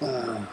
Boy.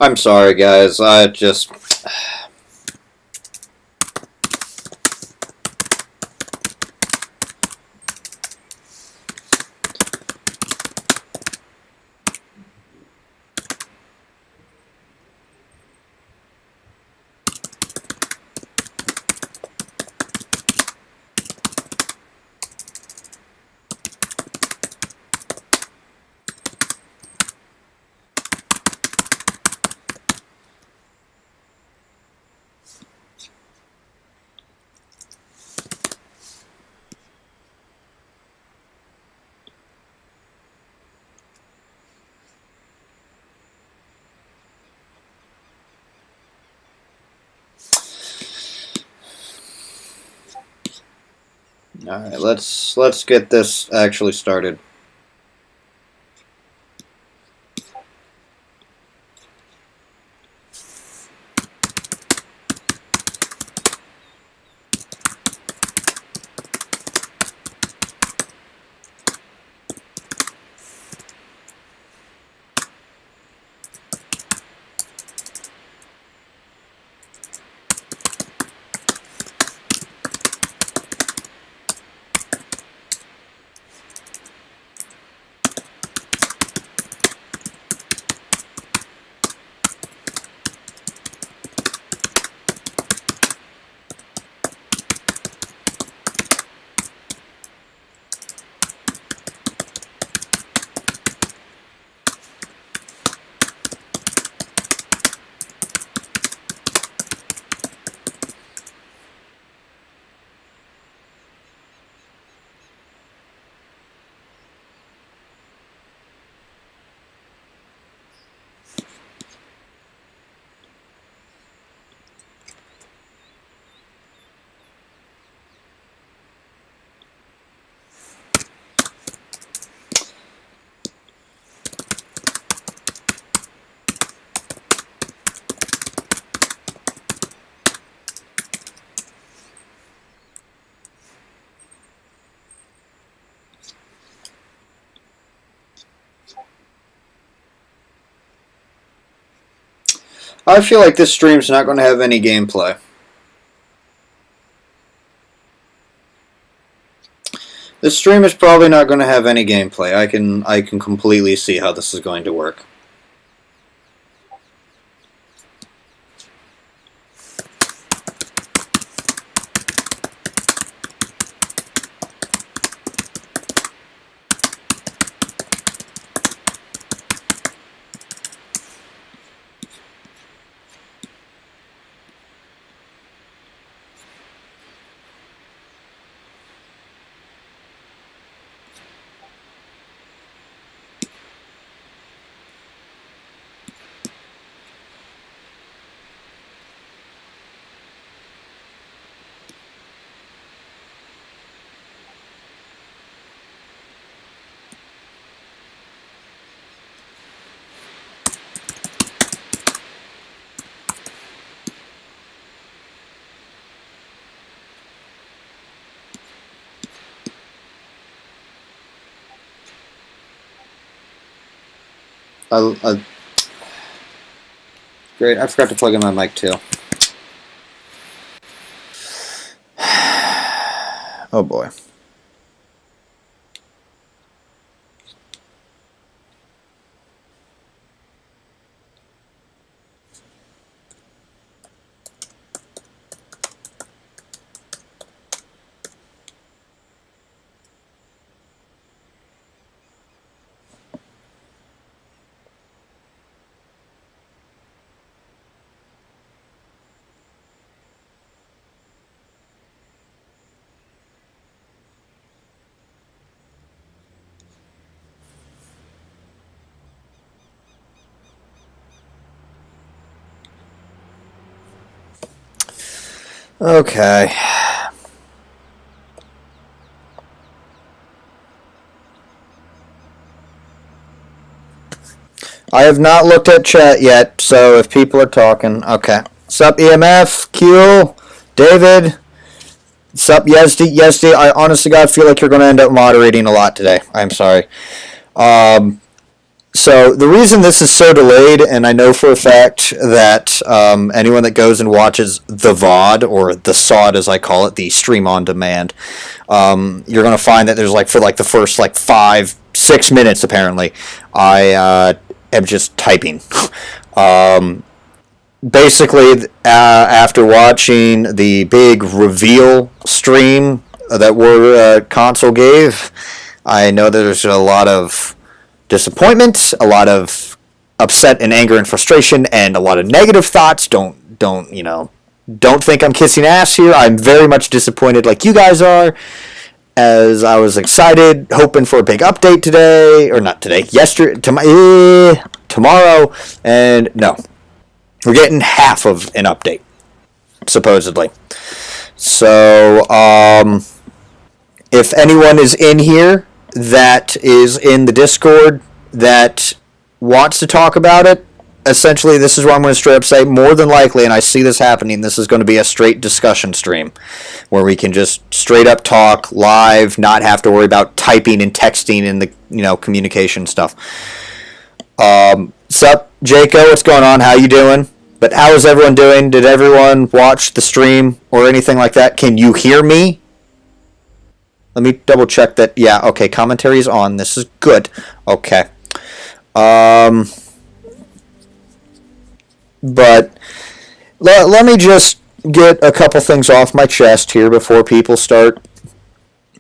I'm sorry, guys. I just... Alright, let's get this actually started. I feel like this stream's not going to have any gameplay. This stream is probably not going to have any gameplay. I can completely see how this is going to work. Great, I forgot to plug in my mic too. Oh boy. Okay. I have not looked at chat yet, so if people are talking, okay. Sup EMF, Q, David, sup Yesdi. I honestly God feel like you're going to end up moderating a lot today. I'm sorry. So the reason this is so delayed, and I know for a fact that anyone that goes and watches the VOD, or the SOD as I call it, the stream on demand, you're going to find that there's for the first 5-6 minutes apparently, I am just typing. Basically, after watching the big reveal stream that console gave, I know that there's a lot of disappointment, a lot of upset and anger and frustration, and a lot of negative thoughts. Don't think I'm kissing ass here. I'm very much disappointed, like you guys are, as I was excited, hoping for a big update today, or not today, tomorrow, and no, we're getting half of an update, supposedly. So, if anyone is in here that is in the Discord that wants to talk about it, essentially this is what I'm going to straight up say. More than likely, and I see this happening, this is going to be a straight discussion stream where we can just straight up talk live, not have to worry about typing and texting and the communication stuff. Sup, Jaco, what's going on? How you doing? But how is everyone doing? Did everyone watch the stream or anything like that? Can you hear me? Let me double check that. Yeah, okay, commentary is on. This is good. Okay. But let me just get a couple things off my chest here before people start.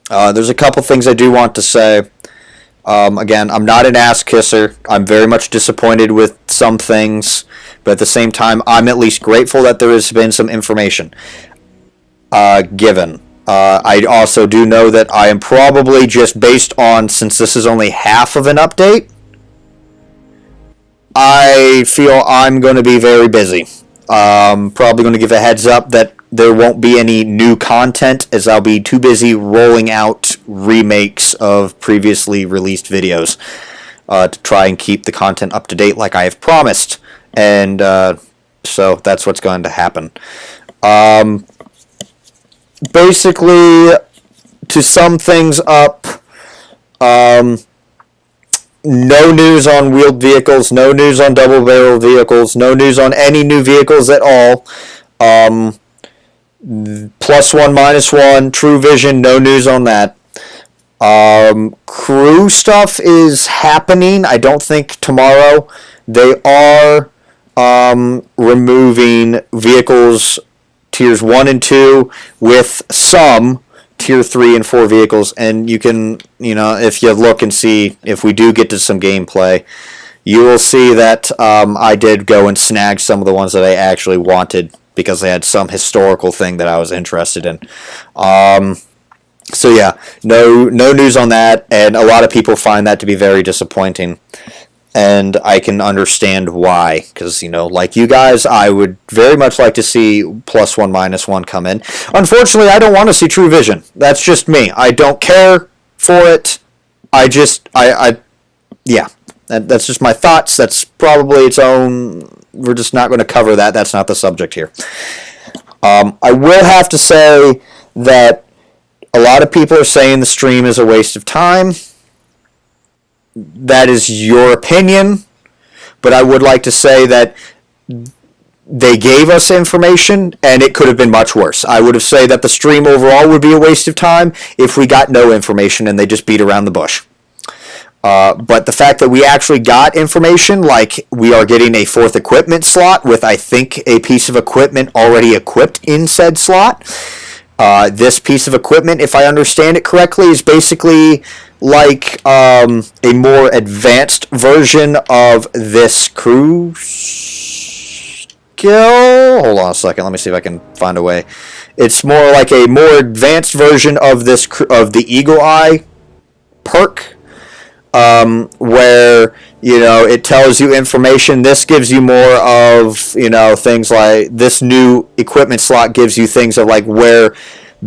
There's a couple things I do want to say. Again, I'm not an ass kisser. I'm very much disappointed with some things, but at the same time, I'm at least grateful that there has been some information given. I also do know that I am probably just based on, since this is only half of an update, I feel I'm going to be very busy. Probably going to give a heads up that there won't be any new content, as I'll be too busy rolling out remakes of previously released videos to try and keep the content up to date like I have promised. And so that's what's going to happen. Basically, to sum things up, no news on wheeled vehicles, no news on double barrel vehicles, no news on any new vehicles at all. +1, -1, True Vision, no news on that. Crew stuff is happening. I don't think tomorrow. They are removing vehicles tiers 1 and 2 with some tier 3 and 4 vehicles, and you can, if you look and see, if we do get to some gameplay, you will see that I did go and snag some of the ones that I actually wanted because they had some historical thing that I was interested in. So yeah, no news on that, and a lot of people find that to be very disappointing. And I can understand why, because, like you guys, I would very much like to see +1, -1 come in. Unfortunately, I don't want to see True Vision. That's just me. I don't care for it. Yeah. That's just my thoughts. That's probably its own. We're just not going to cover that. That's not the subject here. I will have to say that a lot of people are saying the stream is a waste of time. That is your opinion, but I would like to say that they gave us information, and it could have been much worse. I would have said that the stream overall would be a waste of time if we got no information and they just beat around the bush. But the fact that we actually got information, like we are getting a 4th equipment slot with, I think, a piece of equipment already equipped in said slot. This piece of equipment, if I understand it correctly, is basically like a more advanced version of this crew skill. Hold on a second. Let me see if I can find a way. It's more like a more advanced version of this of the Eagle Eye perk, where it tells you information. This gives you more of things like this new equipment slot gives you things of like where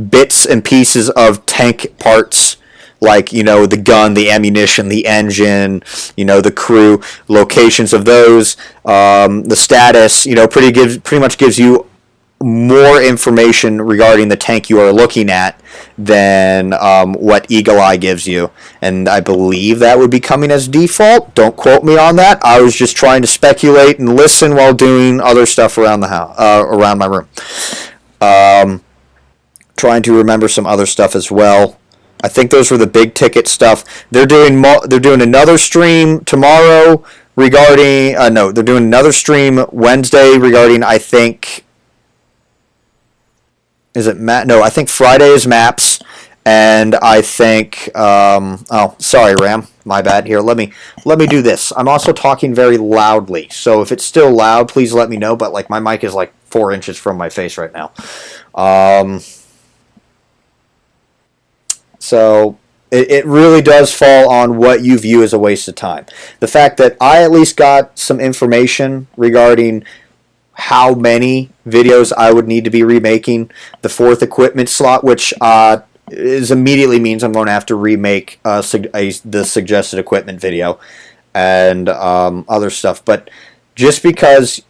bits and pieces of tank parts, like the gun, the ammunition, the engine, the crew, locations of those, the status, pretty much gives you more information regarding the tank you are looking at than what Eagle Eye gives you, and I believe that would be coming as default. Don't quote me on that. I was just trying to speculate and listen while doing other stuff around the house, around my room. Trying to remember some other stuff as well. I think those were the big ticket stuff. They're doing another stream tomorrow regarding. No, they're doing another stream Wednesday regarding. I think. Is it No, I think Friday is maps, and I think. Oh, sorry, Ram. My bad. Here, let me do this. I'm also talking very loudly, so if it's still loud, please let me know. But like my mic is like 4 inches from my face right now. So it really does fall on what you view as a waste of time. The fact that I at least got some information regarding how many videos I would need to be remaking, the 4th equipment slot, which immediately means I'm going to have to remake the suggested equipment video and other stuff. But just because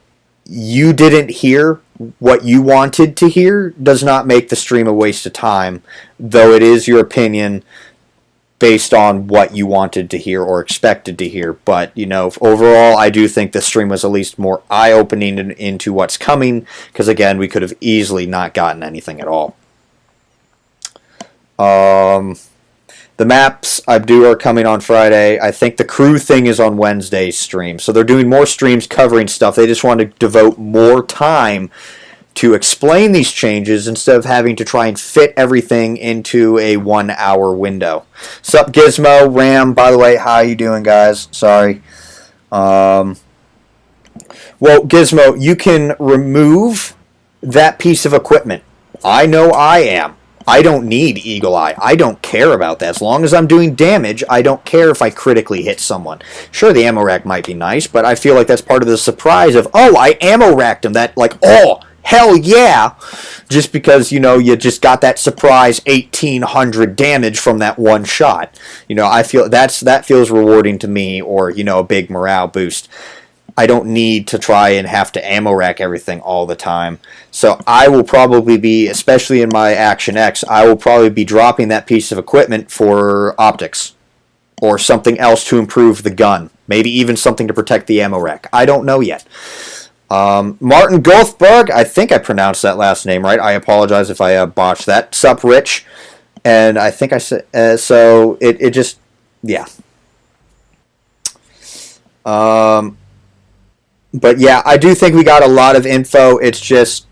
you didn't hear what you wanted to hear does not make the stream a waste of time, though it is your opinion based on what you wanted to hear or expected to hear. But, overall, I do think the stream was at least more eye-opening into what's coming, because, again, we could have easily not gotten anything at all. The maps are coming on Friday. I think the crew thing is on Wednesday's stream. So they're doing more streams covering stuff. They just want to devote more time to explain these changes instead of having to try and fit everything into a 1-hour window. Sup, Gizmo, Ram, by the way, how you doing, guys? Sorry. Well, Gizmo, you can remove that piece of equipment. I know I am. I don't need Eagle Eye. I don't care about that. As long as I'm doing damage, I don't care if I critically hit someone. Sure, the ammo rack might be nice, but I feel like that's part of the surprise of, oh, I ammo racked him. That, like, oh, hell yeah. Just because, you just got that surprise 1,800 damage from that one shot. I feel that feels rewarding to me, or, a big morale boost. I don't need to try and have to ammo rack everything all the time. So I will probably be, especially in my Action X, I will probably be dropping that piece of equipment for optics or something else to improve the gun. Maybe even something to protect the ammo rack. I don't know yet. Martin Goldberg, I think I pronounced that last name right. I apologize if I botched that. Sup, Rich. And I think I said so. It just yeah. But yeah, I do think we got a lot of info. It's just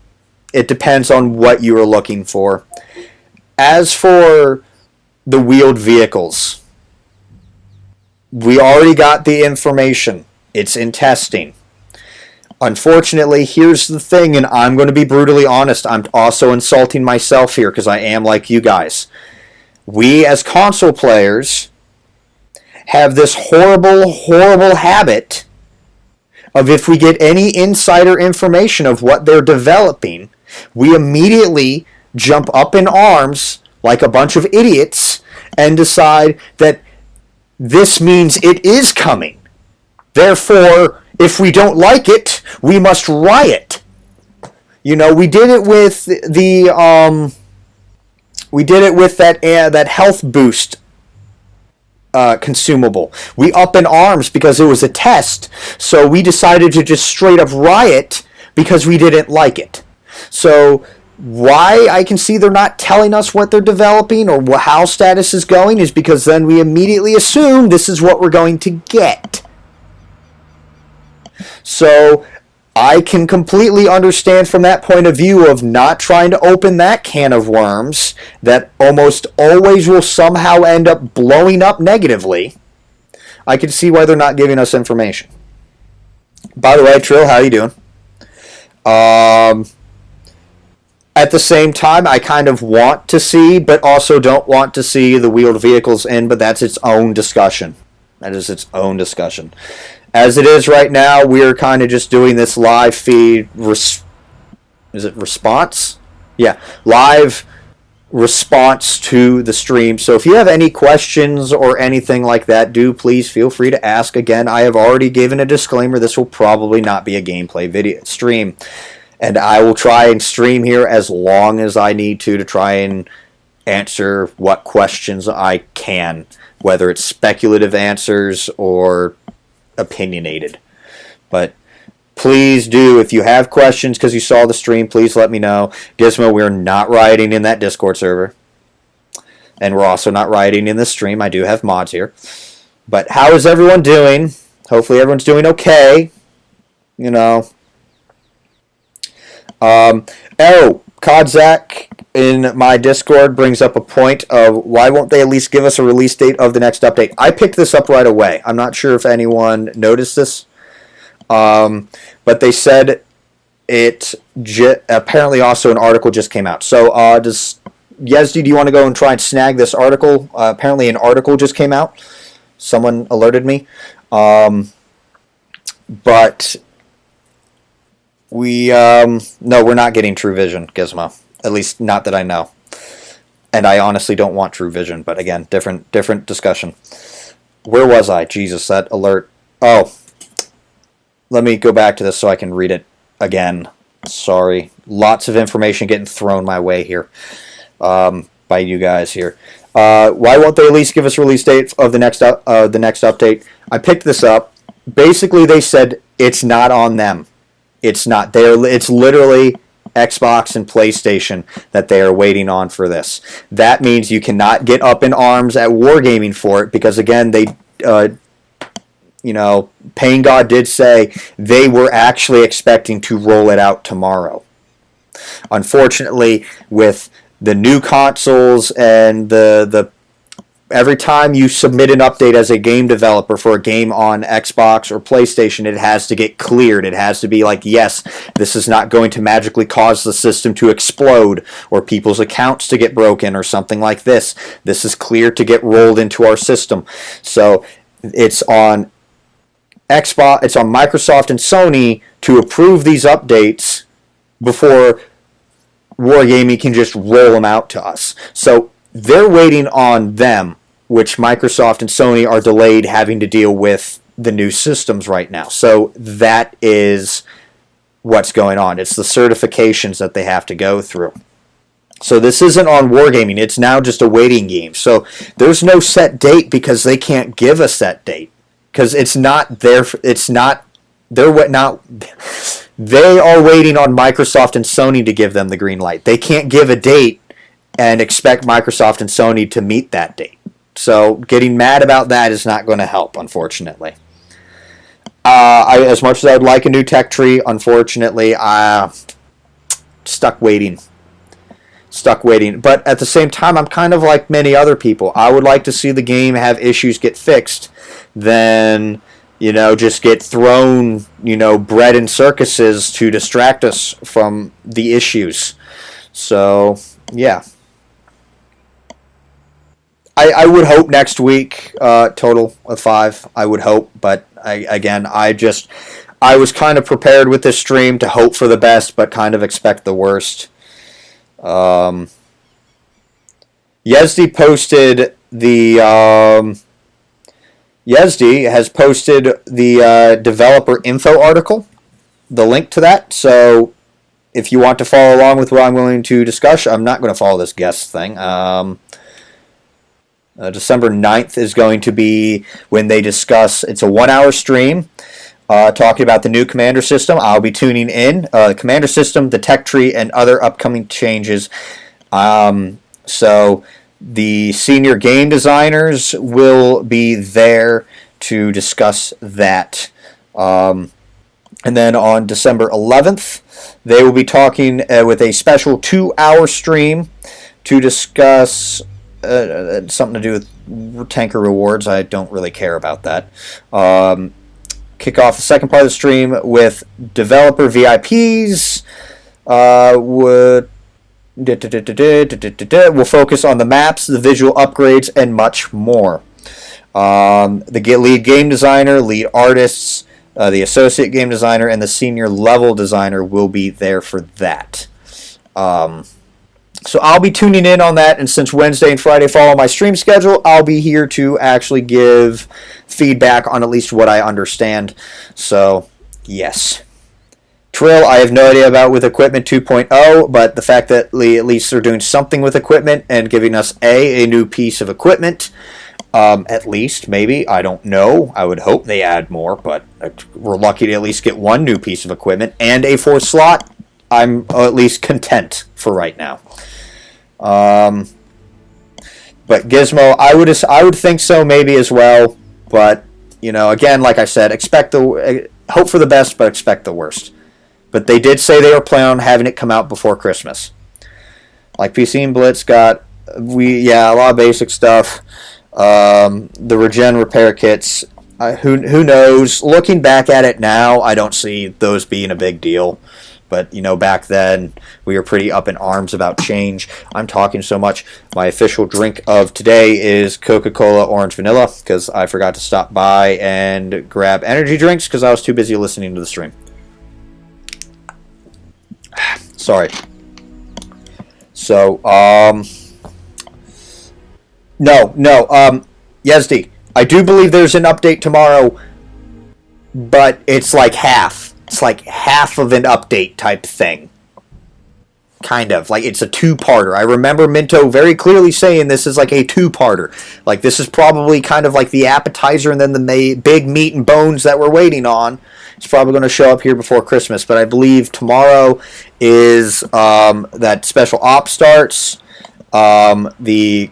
it depends on what you are looking for. As for the wheeled vehicles, we already got the information. It's in testing. Unfortunately, here's the thing, and I'm going to be brutally honest. I'm also insulting myself here because I am like you guys. We, as console players, have this horrible, horrible habit of if we get any insider information of what they're developing, we immediately jump up in arms like a bunch of idiots and decide that this means it is coming. Therefore, if we don't like it, we must riot. You know, we did it with that health boost consumable. We up in arms because it was a test, so we decided to just straight up riot because we didn't like it. So why I can see they're not telling us what they're developing or how status is going is because then we immediately assume this is what we're going to get. So I can completely understand from that point of view of not trying to open that can of worms that almost always will somehow end up blowing up negatively. I can see why they're not giving us information. By the way, Trill, how are you doing? At the same time, I kind of want to see, but also don't want to see the wheeled vehicles in, but that's its own discussion. That is its own discussion. As it is right now, we're kind of just doing this live feed. Is it response? Yeah, live response to the stream. So if you have any questions or anything like that, do please feel free to ask. Again, I have already given a disclaimer. This will probably not be a gameplay video stream. And I will try and stream here as long as I need to try and answer what questions I can, whether it's speculative answers or opinionated. But please do, if you have questions because you saw the stream, please let me know. Gizmo, we're not rioting in that Discord server. And we're also not rioting in this stream. I do have mods here. But how is everyone doing? Hopefully everyone's doing okay. You know. Kodzak in my Discord brings up a point of why won't they at least give us a release date of the next update. I picked this up right away. I'm not sure if anyone noticed this, but they said it apparently also an article just came out. So does Yezdi, do you want to go and try and snag this article? Apparently an article just came out. Someone alerted me. But no, we're not getting True Vision, Gizmo. At least not that I know. And I honestly don't want True Vision, but again, different discussion. Where was I? Jesus, that alert. Oh. Let me go back to this so I can read it again. Sorry. Lots of information getting thrown my way here by you guys here. Why won't they at least give us a release date of the next update? I picked this up. Basically, they said it's not on them. It's not there. It's literally Xbox and PlayStation that they are waiting on for this. That means you cannot get up in arms at Wargaming for it because, again, they, Pain God did say they were actually expecting to roll it out tomorrow. Unfortunately, with the new consoles and the every time you submit an update as a game developer for a game on Xbox or PlayStation, it has to get cleared. It has to be like, yes, this is not going to magically cause the system to explode or people's accounts to get broken or something like this. This is cleared to get rolled into our system. So it's on Xbox, it's on Microsoft and Sony to approve these updates before Wargaming can just roll them out to us. So they're waiting on them, which Microsoft and Sony are delayed having to deal with the new systems right now. So that is what's going on. It's the certifications that they have to go through. So this isn't on Wargaming. It's now just a waiting game. So there's no set date because they can't give a set date. Because it's not their, it's not, they're not, they are waiting on Microsoft and Sony to give them the green light. They can't give a date and expect Microsoft and Sony to meet that date. So getting mad about that is not going to help, unfortunately. As much as I would like a new tech tree, unfortunately, stuck waiting. But at the same time, I'm kind of like many other people. I would like to see the game have issues get fixed than, just get thrown, bread and circuses to distract us from the issues. So, yeah. I would hope next week, total of 5. I would hope, but I was kind of prepared with this stream to hope for the best, but kind of expect the worst. Yezdi posted the Yezdi has posted the developer info article, the link to that. So if you want to follow along with what I'm going to discuss, I'm not going to follow this guest thing. December 9th is going to be when they discuss, it's a 1-hour stream talking about the new Commander system. I'll be tuning in. The Commander system, the tech tree, and other upcoming changes. So the senior game designers will be there to discuss that. And then on December 11th, they will be talking with a special 2-hour stream to discuss something to do with tanker rewards. I don't really care about that. Kick off the second part of the stream with developer VIPs. We'll focus on the maps, the visual upgrades, and much more. The lead game designer, lead artists, the associate game designer, and the senior level designer will be there for that. So I'll be tuning in on that, and since Wednesday and Friday follow my stream schedule, I'll be here to actually give feedback on at least what I understand. So, yes. Trill, I have no idea about with Equipment 2.0, but the fact that at least they're doing something with equipment and giving us a new piece of equipment, at least, maybe, I don't know. I would hope they add more, but we're lucky to at least get one new piece of equipment and a 4th slot. I'm at least content for right now. But Gizmo, I would think so maybe as well. But again, like I said, hope for the best, but expect the worst. But they did say they were planning on having it come out before Christmas. Like PC and Blitz got a lot of basic stuff. The regen repair kits. Who knows? Looking back at it now, I don't see those being a big deal. But, back then, we were pretty up in arms about change. I'm talking so much. My official drink of today is Coca-Cola Orange Vanilla, because I forgot to stop by and grab energy drinks, because I was too busy listening to the stream. Sorry. So, Yezdi, I do believe there's an update tomorrow, but it's like half. It's like half of an update type thing. Kind of. Like, it's a 2-parter. I remember Minto very clearly saying this is like a 2-parter. Like, this is probably kind of like the appetizer and then the big meat and bones that we're waiting on. It's probably going to show up here before Christmas. But I believe tomorrow is that special op starts. The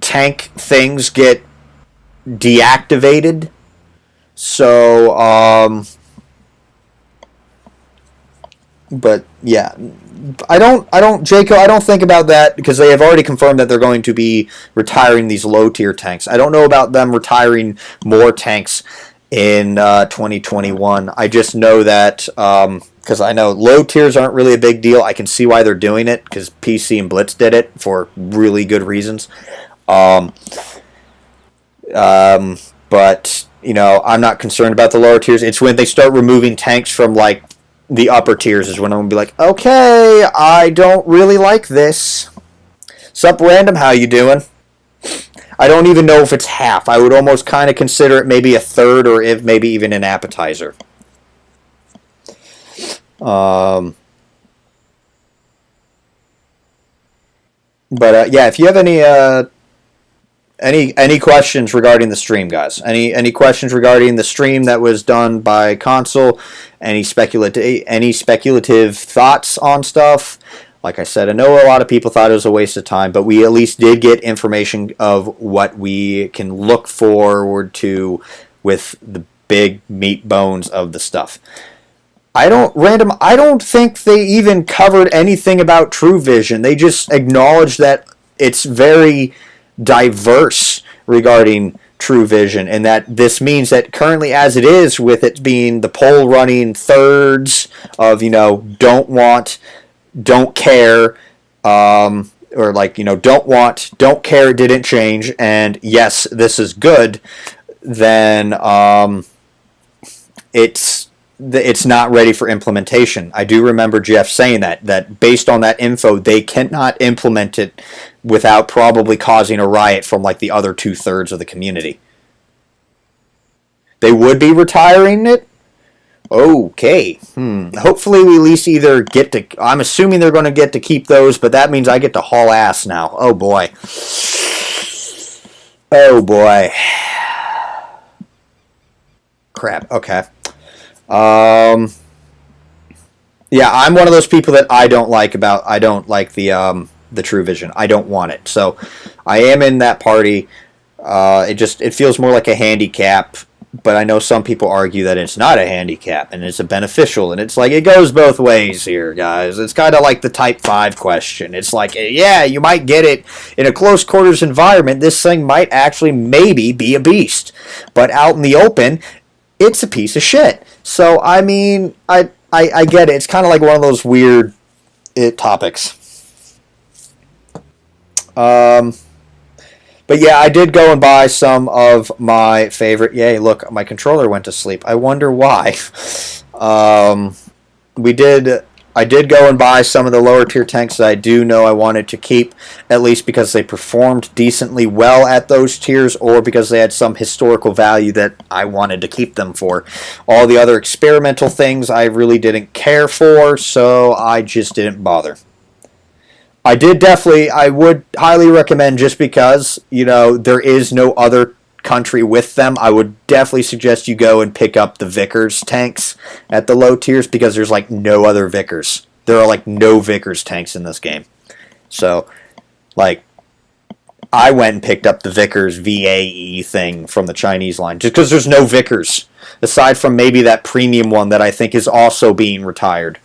tank things get deactivated. So, but yeah, Jaco, I don't think about that because they have already confirmed that they're going to be retiring these low tier tanks. I don't know about them retiring more tanks in 2021. I just know that because I know low tiers aren't really a big deal. I can see why they're doing it because PC and Blitz did it for really good reasons. But I'm not concerned about the lower tiers. It's when they start removing tanks from like the upper tiers is when I'm going to be like, okay, I don't really like this. Sup, Random, how you doing? I don't even know if it's half. I would almost kind of consider it maybe a third or if maybe even an appetizer. But yeah, if you have any questions regarding the stream, guys? Any questions regarding the stream that was done by Console? Any speculative thoughts on stuff? Like I said, I know a lot of people thought it was a waste of time, but we at least did get information of what we can look forward to with the big meat bones of the stuff. I don't think they even covered anything about True Vision. They just acknowledged that it's very diverse regarding True Vision, and that this means that currently, as it is, with it being the poll running thirds of, don't want, don't care, or like, don't want, don't care, didn't change, and yes, this is good, then it's not ready for implementation. I do remember Jeff saying that based on that info, they cannot implement it without probably causing a riot from like the other 2/3 of the community. They would be retiring it? Okay. Hopefully we at least either get to... I'm assuming they're going to get to keep those, but that means I get to haul ass now. Oh boy. Oh boy. Crap. Okay. Yeah, I'm one of those people that I don't like the True Vision. I don't want it. So I am in that party. It feels more like a handicap, but I know some people argue that it's not a handicap and it's a beneficial, and it's like it goes both ways here, guys. It's kind of like the Type 5 question. It's like, yeah, you might get it in a close quarters environment. This thing might actually maybe be a beast, but out in the open, it's a piece of shit. So, I mean, I get it. It's kind of like one of those weird topics. But yeah, I did go and buy some of my favorite... Yay, look, my controller went to sleep. I wonder why. I did go and buy some of the lower tier tanks that I do know I wanted to keep, at least because they performed decently well at those tiers, or because they had some historical value that I wanted to keep them for. All the other experimental things I really didn't care for, so I just didn't bother. I would highly recommend, just because, there is no other country with them, I would definitely suggest you go and pick up the Vickers tanks at the low tiers, because there's like no other Vickers. There are like no Vickers tanks in this game. So, like, I went and picked up the Vickers VAE thing from the Chinese line, just because there's no Vickers, aside from maybe that premium one that I think is also being retired.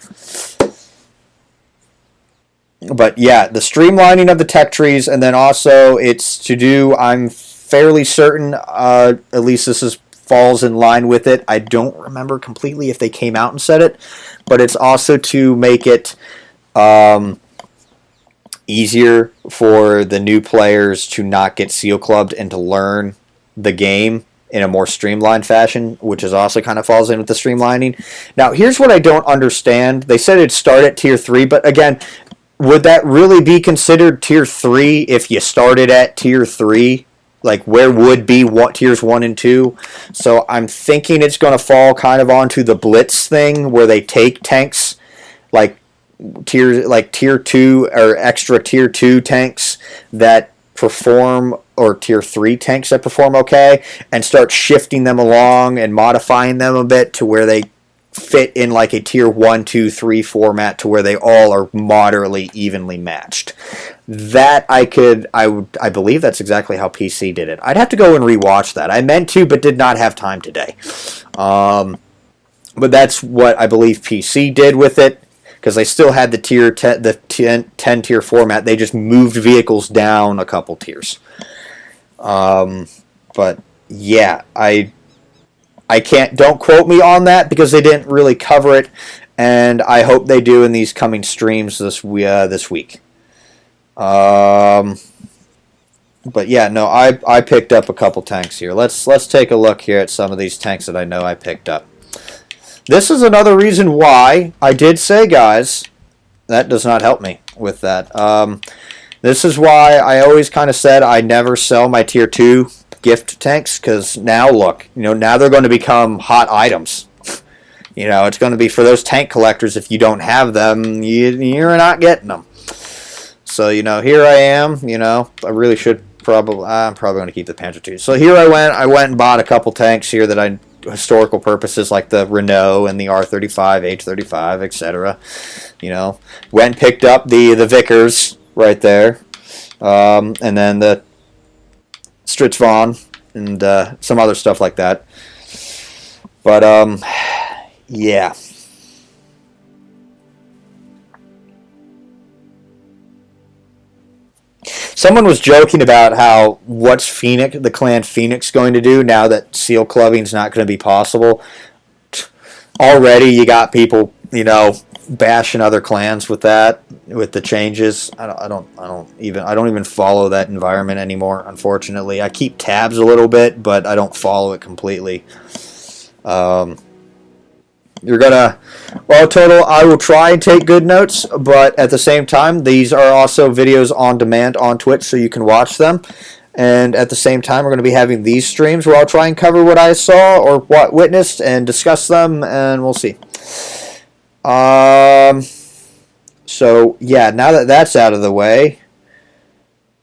But yeah, the streamlining of the tech trees, and then also it's to do, I'm fairly certain, at least falls in line with it. I don't remember completely if they came out and said it, but it's also to make it easier for the new players to not get seal clubbed and to learn the game in a more streamlined fashion, which is also kind of falls in with the streamlining. Now, here's what I don't understand. They said it'd start at tier 3, but again, would that really be considered tier 3 if you started at tier 3? Like, where would be what tiers 1 and 2? So I'm thinking it's going to fall kind of onto the Blitz thing, where they take tanks like tier 2 or extra tier 2 tanks that perform, or tier 3 tanks that perform okay, and start shifting them along and modifying them a bit to where they fit in like a tier 1, 2, 3 format, to where they all are moderately evenly matched. That I believe that's exactly how PC did it. I'd have to go and rewatch that. I meant to, but did not have time today. But that's what I believe PC did with it, because they still had the 10 tier format. They just moved vehicles down a couple tiers. But yeah, don't quote me on that, because they didn't really cover it, and I hope they do in these coming streams this week. But yeah, no, I picked up a couple tanks here. Let's take a look here at some of these tanks that I know I picked up. This is another reason why I did say, guys, that does not help me with that. This is why I always kind of said I never sell my tier 2 gift tanks, because now look, now they're going to become hot items. It's going to be for those tank collectors. If you don't have them, you're not getting them. So, here I am, I really should I'm probably going to keep the Panzer II. So here I went and bought a couple tanks here that I historical purposes, like the Renault and the R35, H35, etc. You know, went and picked up the Vickers right there, and then the Stritzvon and some other stuff like that. But yeah. Someone was joking about how what's Phoenix, the clan Phoenix, going to do now that seal clubbing is not going to be possible. Already, you got people, bashing other clans with that, with the changes. I don't even follow that environment anymore. Unfortunately, I keep tabs a little bit, but I don't follow it completely. Total, I will try and take good notes, but at the same time, these are also videos on demand on Twitch, so you can watch them. And at the same time, we're going to be having these streams where I'll try and cover what I saw or what witnessed and discuss them, and we'll see. So, yeah, now that that's out of the way,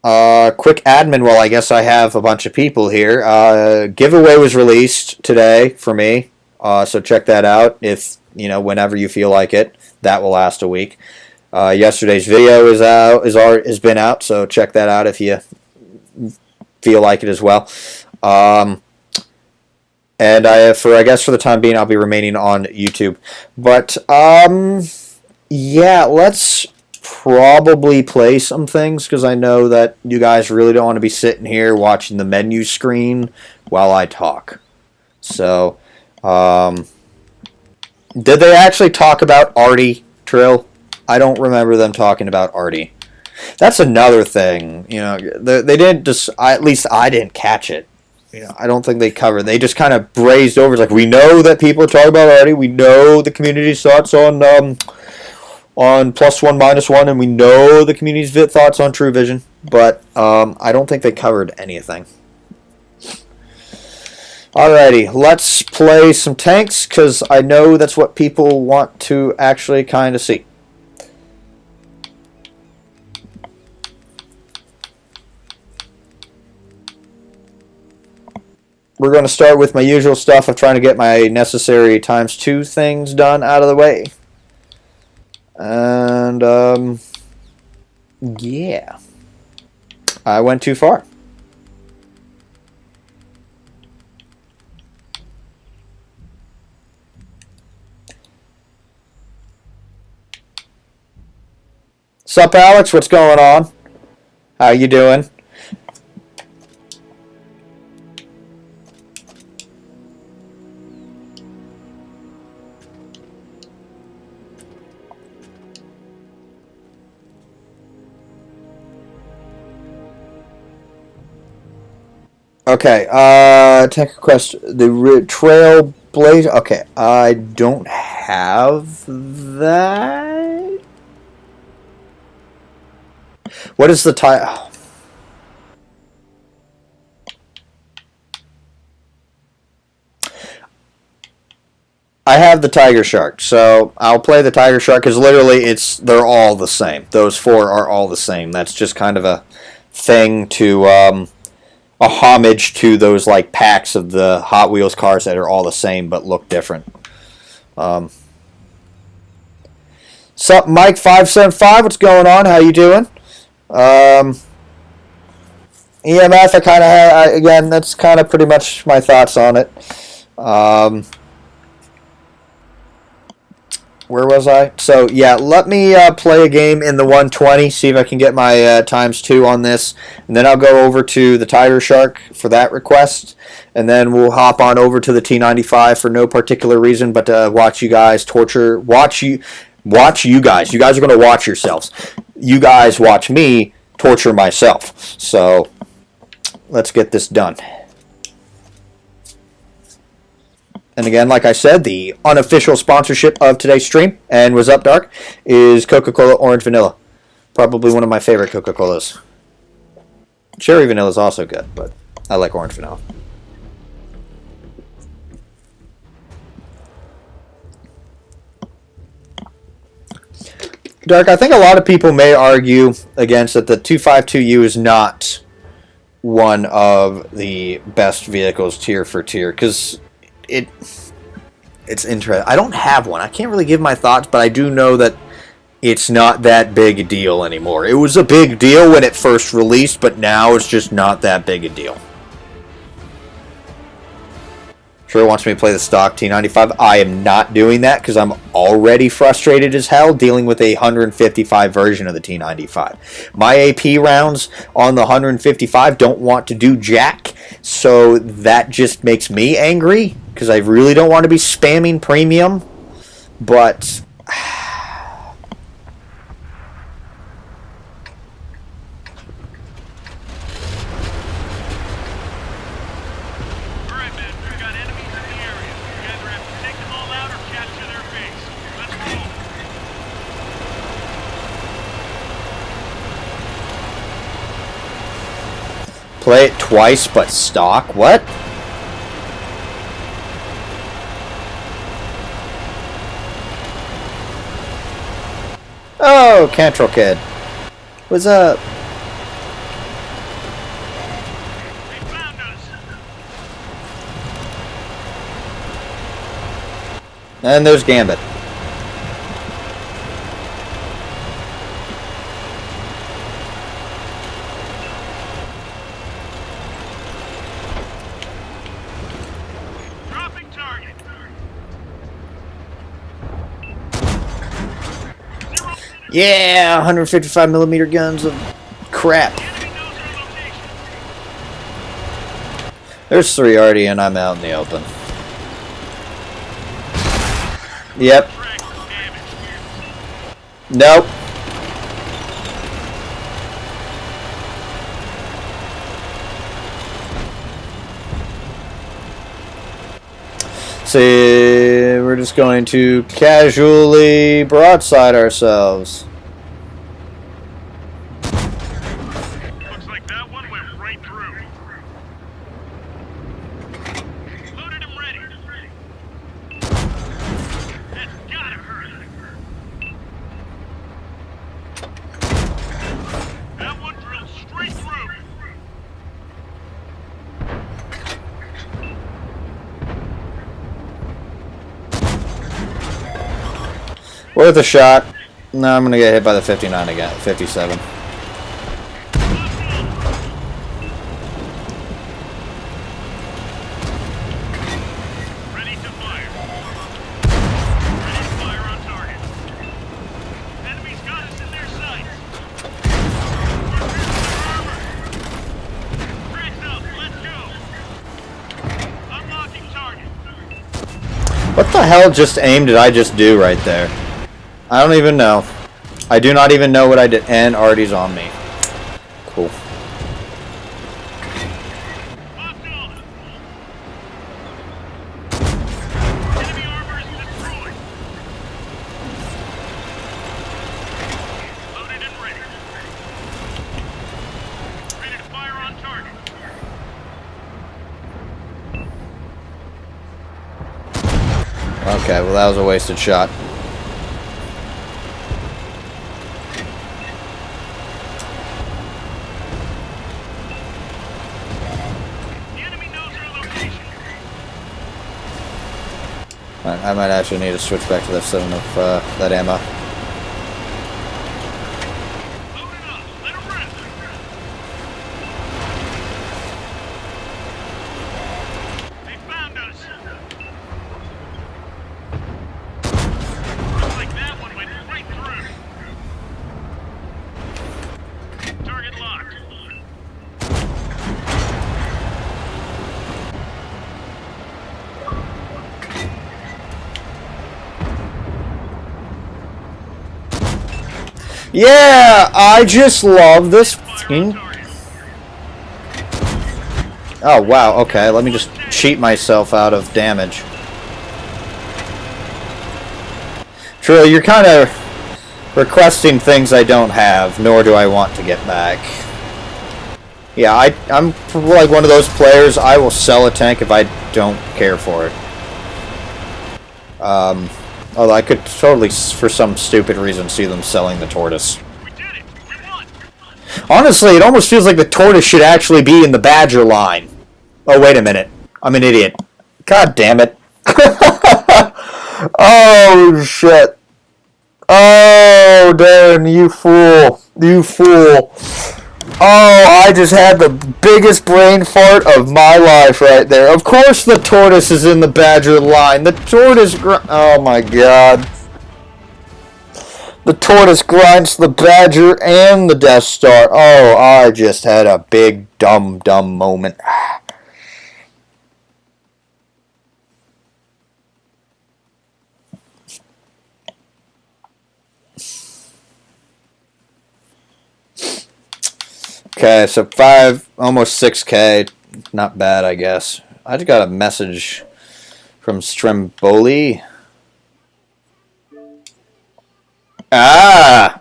quick admin while I guess I have a bunch of people here. Giveaway was released today for me. So check that out if, whenever you feel like it. That will last a week. Yesterday's video has been out, so check that out if you feel like it as well. And for the time being, I'll be remaining on YouTube. But, yeah, let's probably play some things, because I know that you guys really don't want to be sitting here watching the menu screen while I talk. So... did they actually talk about Artie, Trill? I don't remember them talking about Artie. That's another thing. They didn't just. At least I didn't catch it. I don't think they covered. They just kind of brazed over. It's like, we know that people are talking about Artie. We know the community's thoughts on +1, -1, and we know the community's thoughts on True Vision. But I don't think they covered anything. Alrighty, let's play some tanks, because I know that's what people want to actually kind of see. We're going to start with my usual stuff of trying to get my necessary ×2 things done out of the way. And, yeah. I went too far. Sup, Alex? What's going on? How you doing? Okay, tech request, the Trail Blaze. Okay, I don't have that. What is the title? I have the Tiger Shark, so I'll play the Tiger Shark, because literally they're all the same. Those four are all the same. That's just kind of a thing to, a homage to those like packs of the Hot Wheels cars that are all the same but look different. Sup, Mike575, what's going on? How you doing? EMF, I kind of have, again, that's kind of pretty much my thoughts on it. Where was I? So, yeah, let me play a game in the 120, see if I can get my ×2 on this, and then I'll go over to the Tiger Shark for that request, and then we'll hop on over to the T95 for no particular reason, but to watch you guys watch you guys. You guys are going to watch yourselves. You guys watch me torture myself. So, let's get this done. And again, like I said, the unofficial sponsorship of today's stream and Was Up Dark is Coca-Cola Orange Vanilla. Probably one of my favorite Coca-Colas. Cherry Vanilla is also good, but I like Orange Vanilla. Dark, I think a lot of people may argue against that the 252U is not one of the best vehicles tier for tier, because it's interesting. I don't have one. I can't really give my thoughts, but I do know that it's not that big a deal anymore. It was a big deal when it first released, but now it's just not that big a deal. Sure wants me to play the stock T95. I am not doing that because I'm already frustrated as hell dealing with a 155 version of the T95. My AP rounds on the 155 don't want to do jack, so that just makes me angry because I really don't want to be spamming premium, but play it twice, but stock? What? Oh, Cantrell Kid. What's up? They found us. And there's Gambit. Yeah, 155 millimeter guns of crap. There's 3 already, and I'm out in the open. Yep. Nope. See, we're just going to casually broadside ourselves. Looks like that one went right through. Loaded and ready. That's gotta hurt. That one drilled straight through. Worth a shot. No, I'm gonna get hit by the 59 again. 57. Ready to fire. Ready to fire on target. Enemies got us in their sights. Tracks up. Let's go. Unlocking target. What the hell just aim did I just do right there? I don't even know. I do not even know what I did. And Artie's on me. Cool. Locked on. Enemy armor is destroyed. Loaded and ready. Ready to fire on target. Okay, well that was a wasted shot. I might actually need to switch back to that 7 of that ammo. Load it up. Let it rip. They found us. Looks like that one went right through. Target locked. Yeah, I just love this fucking... Oh, wow, okay, let me just cheat myself out of damage. True, you're kind of requesting things I don't have, nor do I want to get back. Yeah, I'm like one of those players, I will sell a tank if I don't care for it. Although I could totally, for some stupid reason, see them selling the tortoise. We did it. We won. Honestly, it almost feels like the tortoise should actually be in the Badger line. Oh, wait a minute. I'm an idiot. God damn it. Oh, shit. Oh, Darren, you fool. You fool. Oh, I just had the biggest brain fart of my life right there. Of course the tortoise is in the Badger line. The tortoise... Oh, my God. The tortoise grinds the Badger and the Death Star. Oh, I just had a big, dumb moment. Okay, so almost 6K. Not bad, I guess. I just got a message from Stromboli. Ah!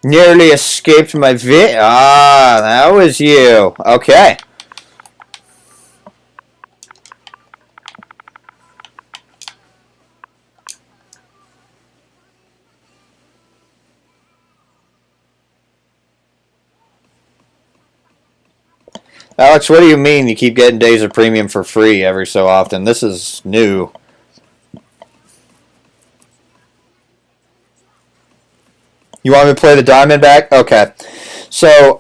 Nearly escaped my Ah, that was you. Okay. Alex, what do you mean you keep getting days of premium for free every so often? This is new. You want me to play the Diamondback? Okay. So,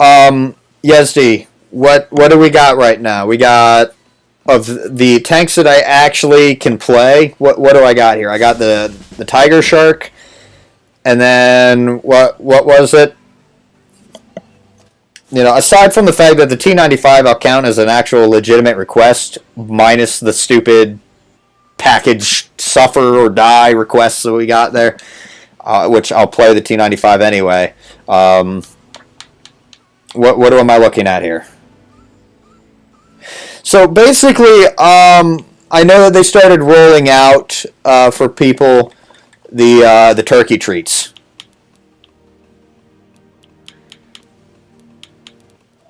Yezdi, what do we got right now? We got of the tanks that I actually can play. What do I got here? I got the Tiger Shark, and then what was it? You know, aside from the fact that the T95 I'll count as an actual legitimate request, minus the stupid package suffer or die requests that we got there, which I'll play the T95 anyway. What am I looking at here? So basically, I know that they started rolling out for people the turkey treats.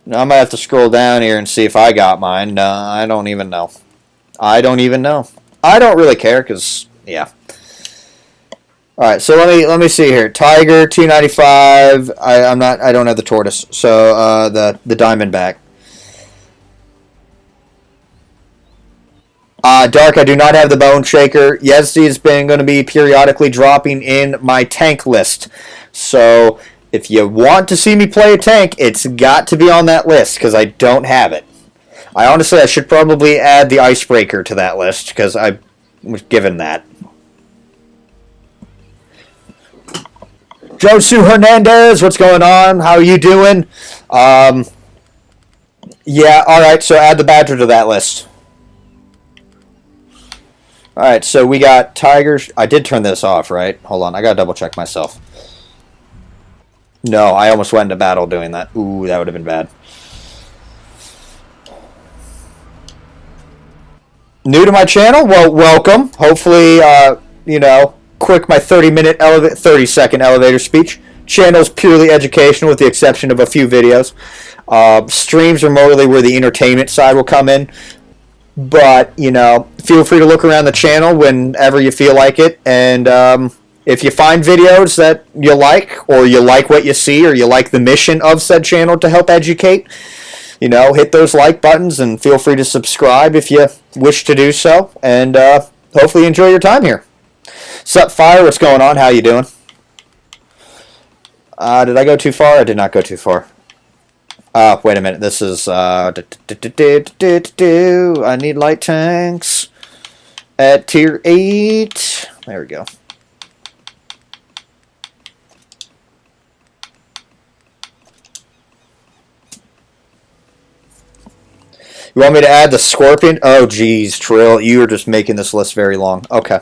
Now, I might have to scroll down here and see if I got mine. No, I don't even know. I don't even know. I don't really care because, yeah. All right, so let me see here. Tiger T95. I don't have the tortoise. So the Diamondback. Dark, I do not have the Bone Shaker. Yezdi has been going to be periodically dropping in my tank list. So if you want to see me play a tank, it's got to be on that list because I don't have it. I should probably add the Icebreaker to that list because I was given that. Josu Hernandez, what's going on? How are you doing? Yeah, alright, so add the Badger to that list. Alright, so we got Tigers. I did turn this off, right? Hold on, I gotta double check myself. No, I almost went into battle doing that. Ooh, that would have been bad. New to my channel? Well, welcome. Hopefully, you know, quick my 30-second elevator speech. Channel's purely educational with the exception of a few videos. Streams are more really where the entertainment side will come in. But, you know, feel free to look around the channel whenever you feel like it. And if you find videos that you like, or you like what you see, or you like the mission of said channel to help educate, you know, hit those like buttons and feel free to subscribe if you wish to do so. And hopefully enjoy your time here. Sup, Fire? What's going on? How you doing? Did I go too far? I did not go too far. Wait a minute. This is I need light tanks at tier 8. There we go. You want me to add the Scorpion? Oh, geez, Trill, you are just making this list very long. Okay.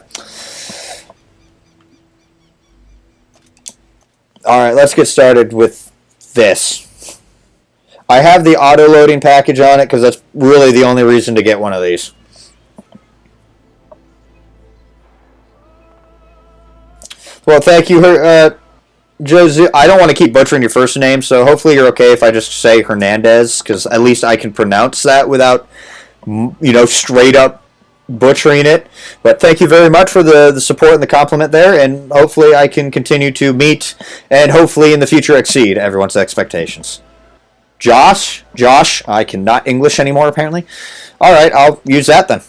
Alright, let's get started with this. I have the auto-loading package on it because that's really the only reason to get one of these. Well, thank you, Jose. I don't want to keep butchering your first name, so hopefully you're okay if I just say Hernandez, because at least I can pronounce that without, you know, straight up butchering it. But thank you very much for the support and the compliment there, and hopefully I can continue to meet and hopefully in the future exceed everyone's expectations. Josh, I cannot English anymore apparently. Alright, I'll use that then.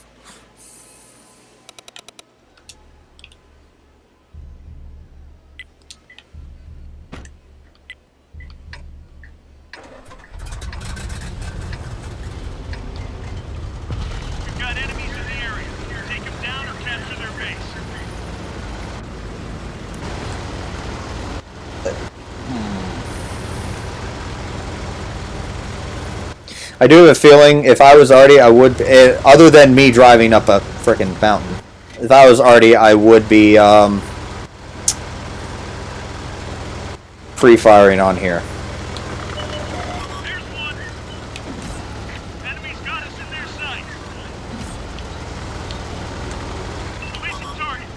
We've got enemies in the area. Take them down or capture their base. I do have a feeling if I was Artie, I would, other than me driving up a freaking mountain, if I was Artie, I would be pre-firing on here. There's one. Enemies got us in their sights. Releasing target.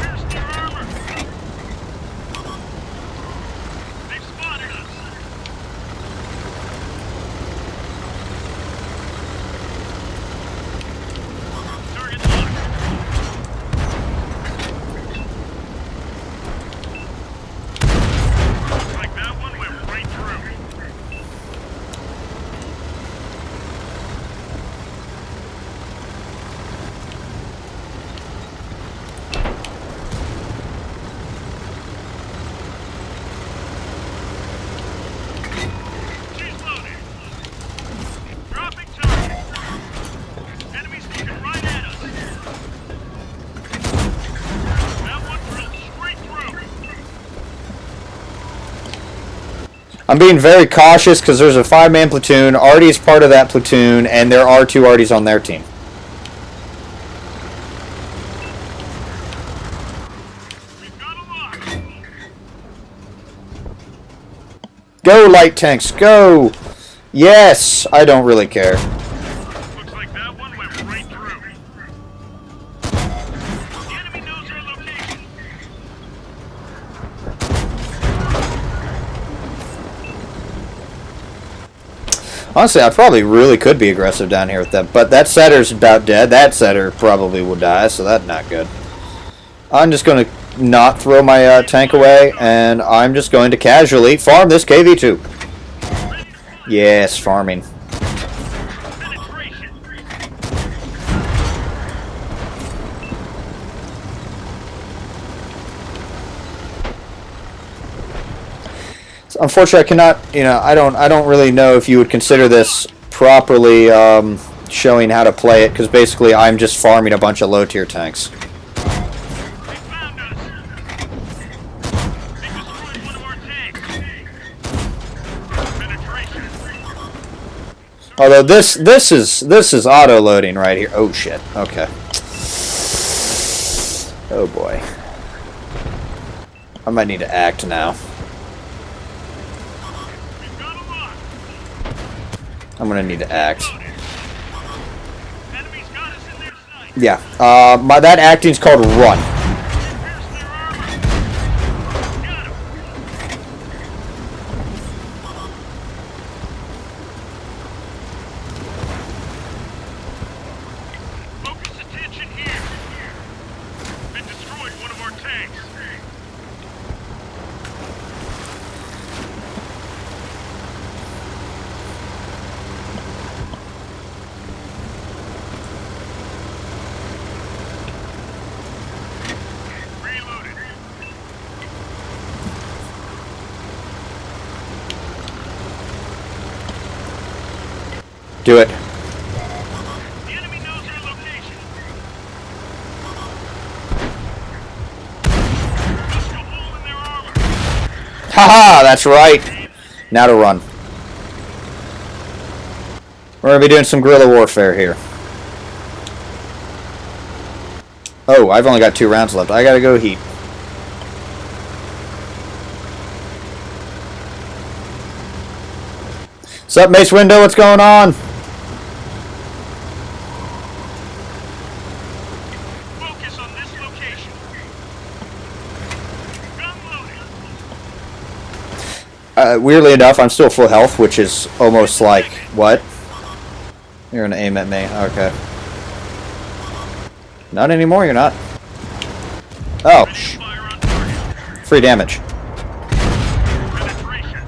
Pierce their armor. They've spotted us. Target locked. Looks like that one went right through. She's loaded. Dropping target. Enemies looking right at us. That one drilled straight through. I'm being very cautious because there's a 5-man platoon. Artie's part of that platoon, and there are 2 Arties on their team. We've got a lock. Go, light tanks, go! Yes, I don't really care. Looks like that one went right through. The enemy knows our location. Honestly, I probably really could be aggressive down here with them, but that setter's about dead. That setter probably will die, so that's not good. I'm just going to not throw my tank away, and I'm just going to casually farm this KV-2. Yes, farming. Penetration. Unfortunately, I cannot, I don't really know if you would consider this properly showing how to play it, because basically I'm just farming a bunch of low-tier tanks. They found us. They destroyed one of our tanks. Penetration. Although this is auto loading right here. Oh shit. Okay. Oh boy. I might need to act now. We've got a lock. I'm gonna need to act. Enemies got us in their sights. Yeah. That acting's called run. Pierce their armor. Got him. Focus attention here. They destroyed one of our tanks. Reloaded. Do it. The enemy knows our location. Just a hole in their armor. Haha, that's right. Now to run. We're gonna be doing some guerrilla warfare here. Oh, I've only got 2 rounds left. I gotta go heat. What's up, Mace Window? What's going on? Focus on this location. Gun loaded. Weirdly enough, I'm still full health, which is almost like, what? You're gonna aim at me. Okay. Not anymore, you're not. Oh. Ready to fire on target. Free damage. Penetration.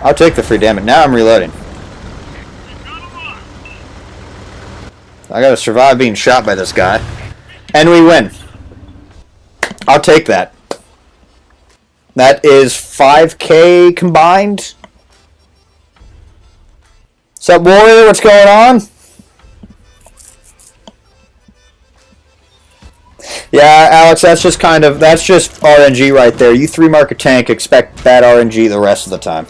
I'll take the free damage. Now I'm reloading. We've got a lock. I gotta survive being shot by this guy. And we win. I'll take that. That is 5K combined. What's up, Warrior? What's going on? Yeah, Alex, that's just RNG right there. You 3-mark a tank, expect bad RNG the rest of the time.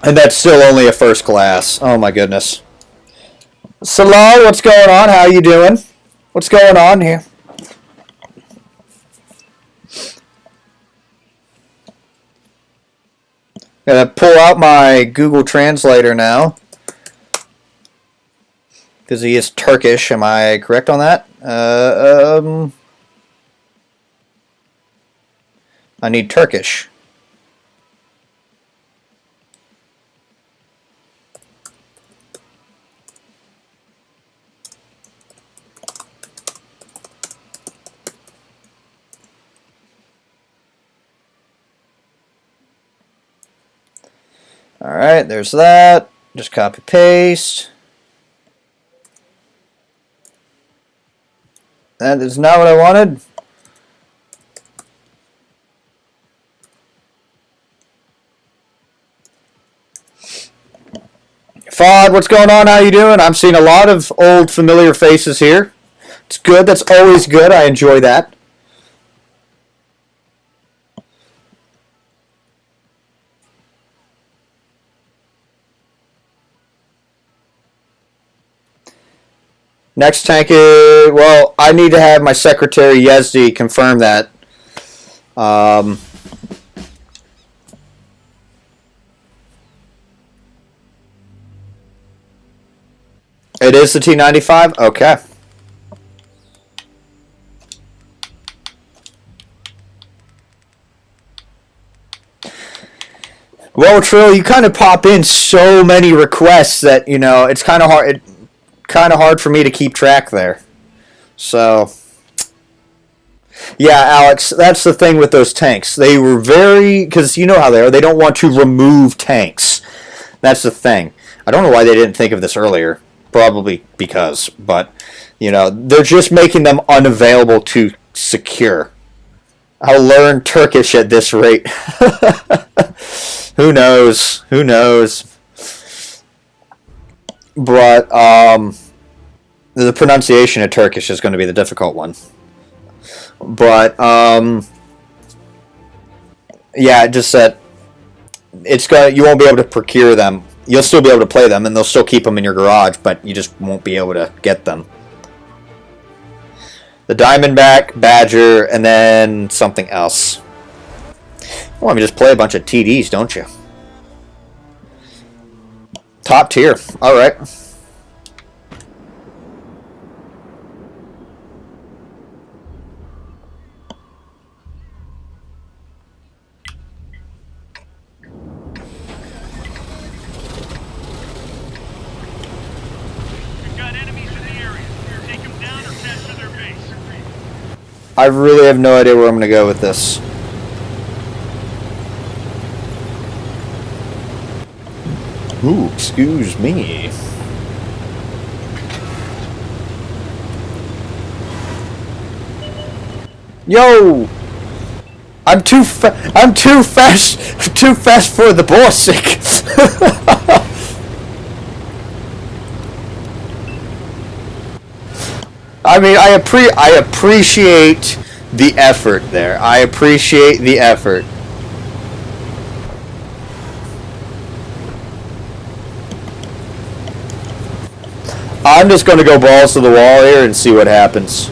And that's still only a first class. Oh my goodness. Salal, what's going on? How you doing? What's going on here? Gonna pull out my Google Translator now. Because he is Turkish. Am I correct on that? I need Turkish. Alright, there's that. Just copy paste. That is not what I wanted. Fog, what's going on? How you doing? I'm seeing a lot of old familiar faces here. It's good. That's always good. I enjoy that. Next tank is, well, I need to have my secretary Yezdi confirm that. It is the T95? Okay. Well, Trill, you kind of pop in so many requests that, you know, it's kind of hard for me to keep track there. So, yeah, Alex, that's the thing with those tanks. They were very, because you know how they are, they don't want to remove tanks. That's the thing. I don't know why they didn't think of this earlier. Probably because, but, you know, they're just making them unavailable to secure. I'll learn Turkish at this rate. Who knows? Who knows? But the pronunciation of Turkish is going to be the difficult one. But yeah, just that you won't be able to procure them. You'll still be able to play them, and they'll still keep them in your garage, but you just won't be able to get them. The Diamondback, Badger, and then something else. You want me to just play a bunch of TDs, don't you? Top tier. All right. We've got enemies in the area. Take them down or capture their base. I really have no idea where I'm going to go with this. Ooh, excuse me. Yo! I'm too fast for the Borsig. I mean, I appreciate the effort there. I appreciate the effort. I'm just going to go balls to the wall here and see what happens.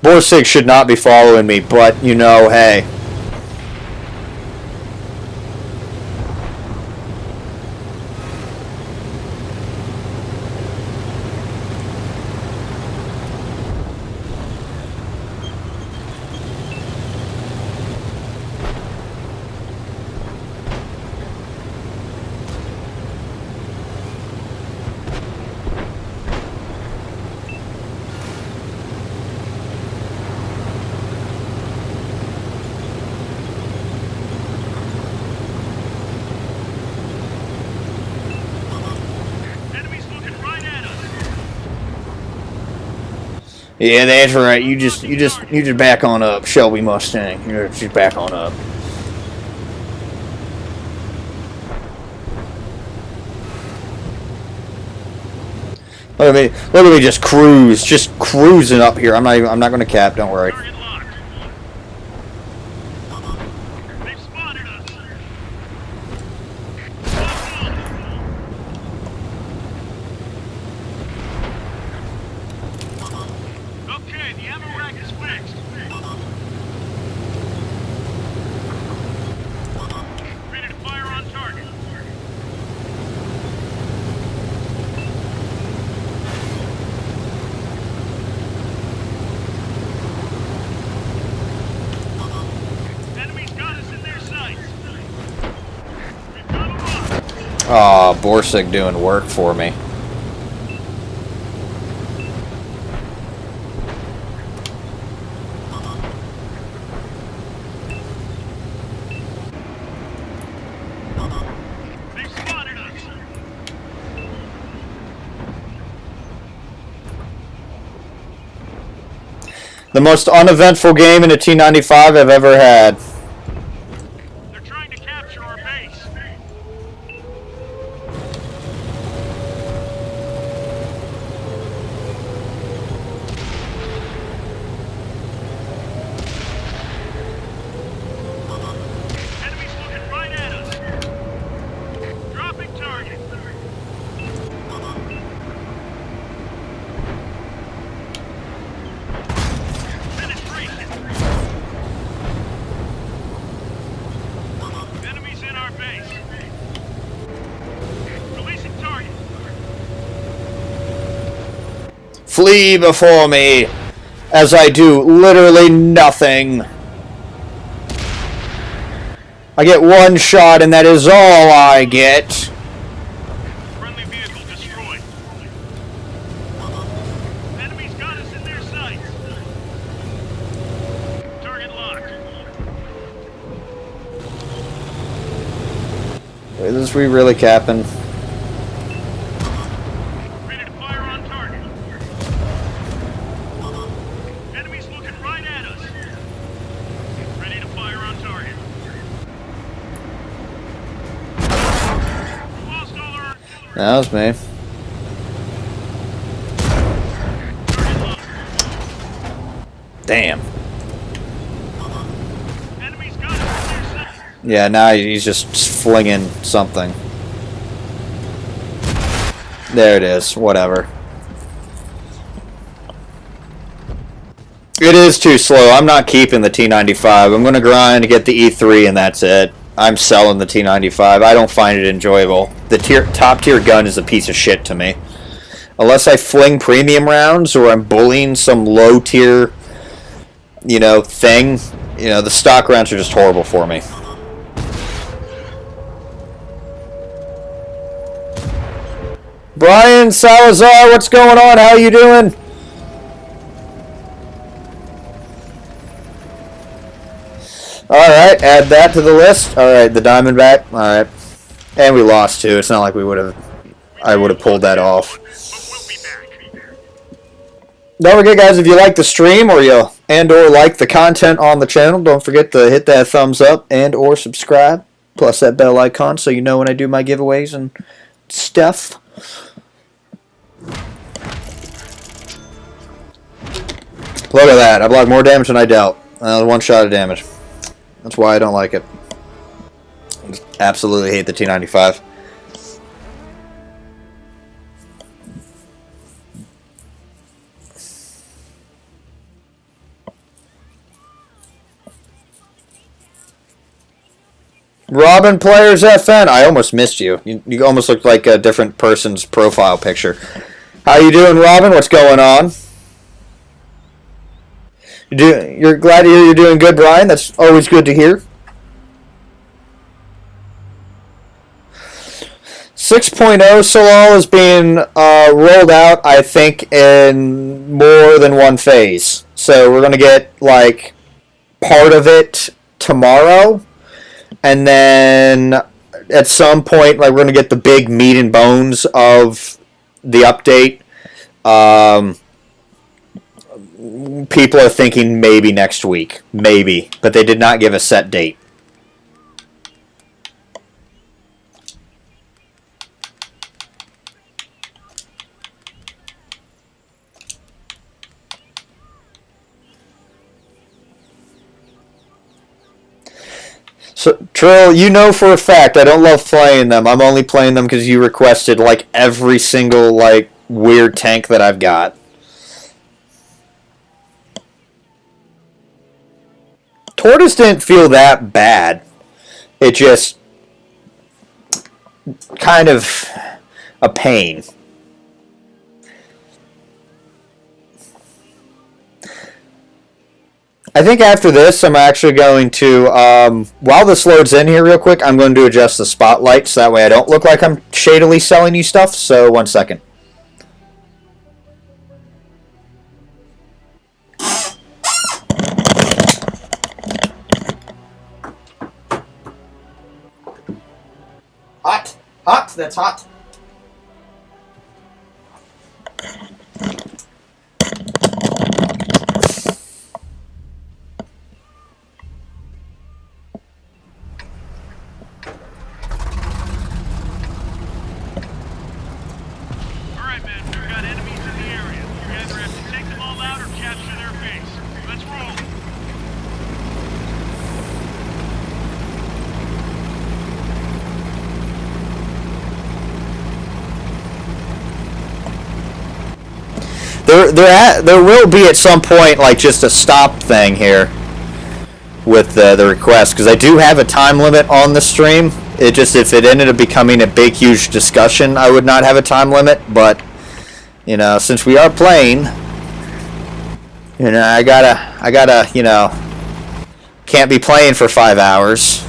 Borsig should not be following me, but, you know, hey. Yeah, that's right. You just back on up, Shelby Mustang. You're just back on up. Look at me just cruising up here. I'm not going to cap. Don't worry. Target locked. They've spotted us. Okay, the ammo rack is fixed. Ready to fire on target. Enemies got us in their sights. We've got them up. Oh, Borsig doing work for me. They've spotted us. The most uneventful game in a T95 I've ever had. They're trying to capture our base. Enemies looking right at us. Dropping target. Penetration. Enemies in our base. Releasing target. Flee before me, as I do literally nothing. I get one shot, and that is all I get. Friendly vehicle destroyed. Enemies got us in their sights. Target locked. Is this we really capping? Ready to fire on target. Enemies looking right at us. Ready to fire on target. We lost all our artillery. That was me. Target locked. Damn. Enemies got us in their sights. Yeah, now he's just flinging something. There it is. Whatever. It is too slow. I'm not keeping the T95. I'm going to grind to get the E3 and that's it. I'm selling the T95. I don't find it enjoyable. The top tier gun is a piece of shit to me. Unless I fling premium rounds or I'm bullying some low tier, thing, the stock rounds are just horrible for me. Brian Salazar, what's going on? How you doing? Alright, add that to the list. Alright, the Diamondback. Alright. And we lost too. It's not like I would have pulled that off. But we'll be back. Don't forget, guys, if you like the stream or like the content on the channel, don't forget to hit that thumbs up and or subscribe. Plus that bell icon so you know when I do my giveaways and stuff. Look at that. I blocked more damage than I dealt. One shot of damage. That's why I don't like it. I just absolutely hate the T95. Robin Players FN. I almost missed you. You almost looked like a different person's profile picture. How you doing, Robin? What's going on? You're glad to hear you're doing good, Brian. That's always good to hear. 6.0 Solal is being rolled out, I think, in more than one phase. So we're going to get, like, part of it tomorrow. And then at some point, like, we're going to get the big meat and bones of the update. people are thinking maybe next week. Maybe. But they did not give a set date. So, Trill, you know for a fact I don't love playing them. I'm only playing them because you requested, like, every single, like, weird tank that I've got. Tortoise didn't feel that bad. It just kind of a pain. I think after this, I'm actually going to, while this loads in here real quick, I'm going to adjust the spotlight so that way I don't look like I'm shadily selling you stuff. So, 1 second. Hot. Hot. That's hot. Alright, man, we've got enemies in the area. You either have to take them all out or capture their base. Let's roll. There will be at some point like just a stop thing here with the request because I do have a time limit on the stream. It just if it ended up becoming a big huge discussion, I would not have a time limit. But you know, since we are playing, you know, I gotta, you know, can't be playing for 5 hours.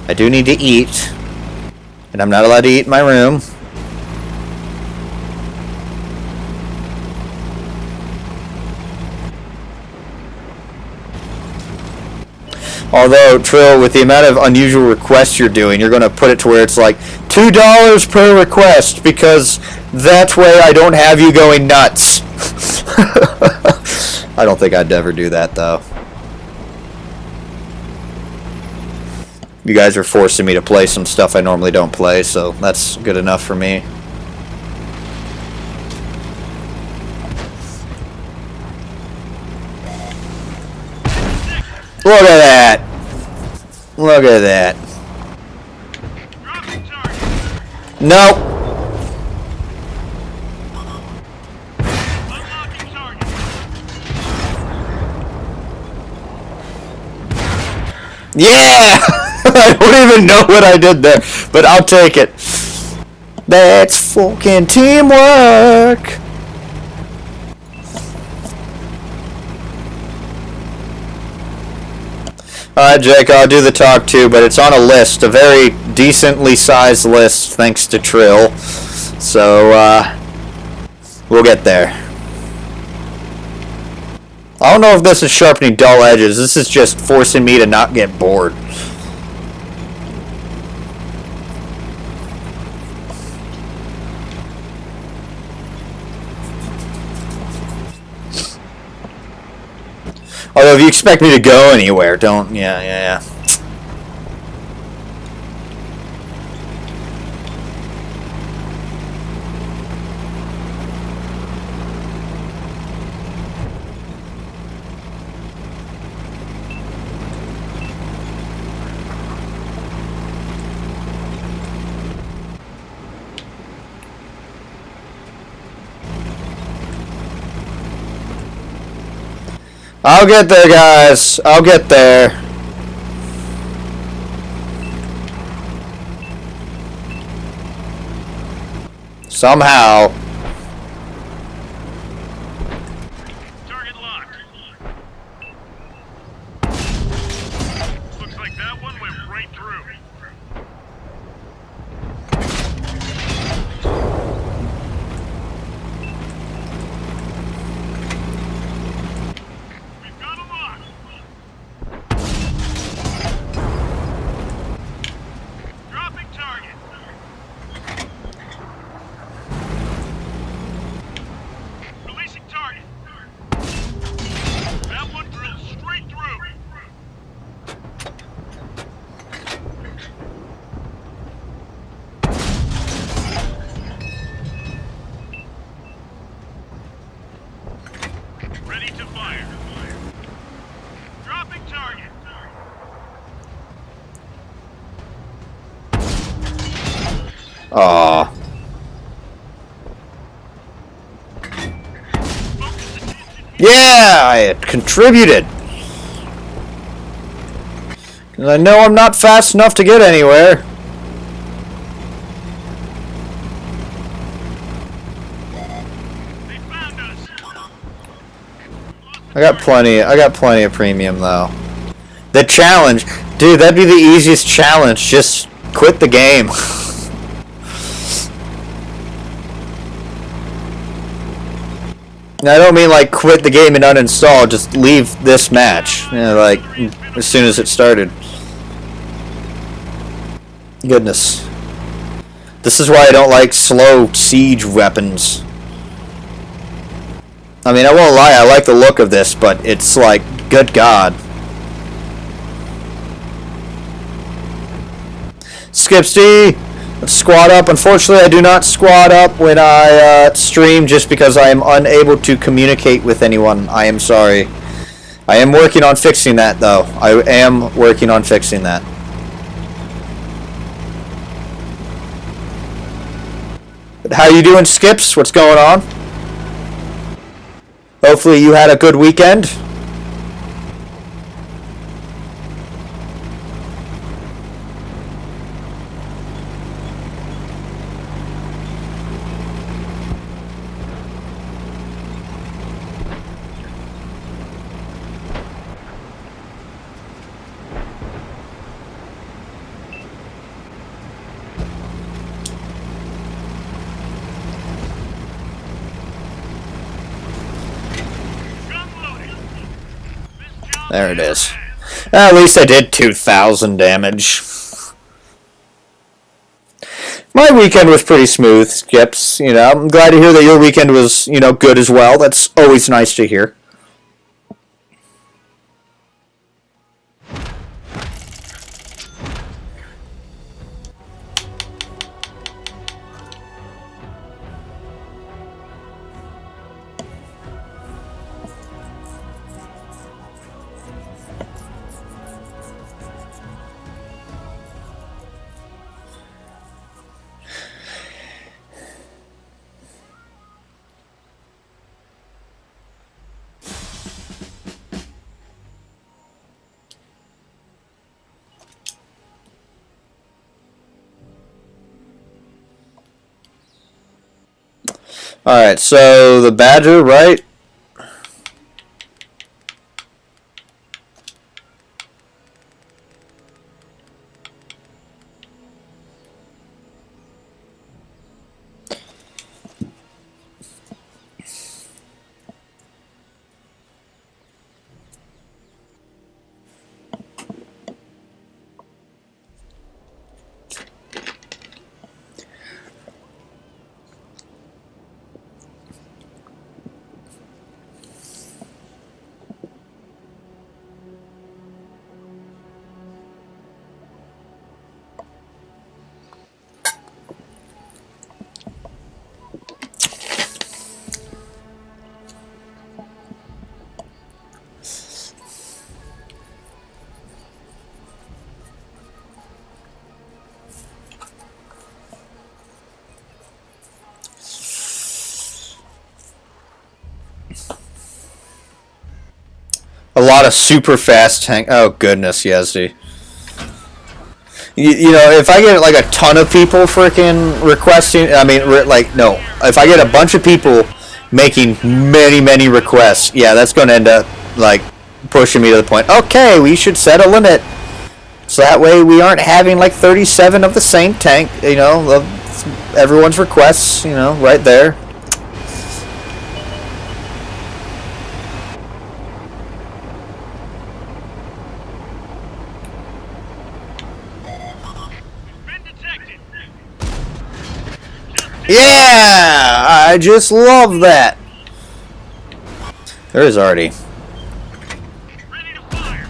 I do need to eat, and I'm not allowed to eat in my room. Although, Trill, with the amount of unusual requests you're doing, you're going to put it to where it's like $2 per request because that way I don't have you going nuts. I don't think I'd ever do that, though. You guys are forcing me to play some stuff I normally don't play, so that's good enough for me. Look at that! Look at that. Dropping target. Nope. Unlocking target. Yeah! I don't even know what I did there, but I'll take it. That's fucking teamwork! Alright, Jake, I'll do the talk too, but it's on a list, a very decently sized list, thanks to Trill. So, we'll get there. I don't know if this is sharpening dull edges, this is just forcing me to not get bored. Although if you expect me to go anywhere, don't, yeah. I'll get there, guys. I'll get there. Somehow. Target locked. Looks like that one went right through. We've got a lock. Dropping target. fire. Dropping target. Aw. Yeah, I contributed. 'Cause I know I'm not fast enough to get anywhere. They found us. I got plenty of premium though. The challenge, dude, that'd be the easiest challenge. Just quit the game. And I don't mean like quit the game and uninstall, just leave this match. You know, like as soon as it started. Goodness. This is why I don't like slow siege weapons. I mean, I won't lie, I like the look of this, but it's like, good God. Skipsty, let's squad up. Unfortunately, I do not squad up when I stream just because I am unable to communicate with anyone. I am sorry. I am working on fixing that, though. I am working on fixing that. But how you doing, Skips? What's going on? Hopefully you had a good weekend. There it is. At least I did 2,000 damage. My weekend was pretty smooth, Skips. You know, I'm glad to hear that your weekend was, you know, good as well. That's always nice to hear. Alright, so the Badger, right? A lot of super fast tank. Oh, goodness, Yazdi. You know, if I get like a ton of people freaking requesting, I mean, like, no. If I get a bunch of people making many requests, yeah, that's going to end up, like, pushing me to the point, okay, we should set a limit. So that way we aren't having, like, 37 of the same tank, you know, of everyone's requests, you know, right there. Yeah! I just love that. There is already. Ready to fire.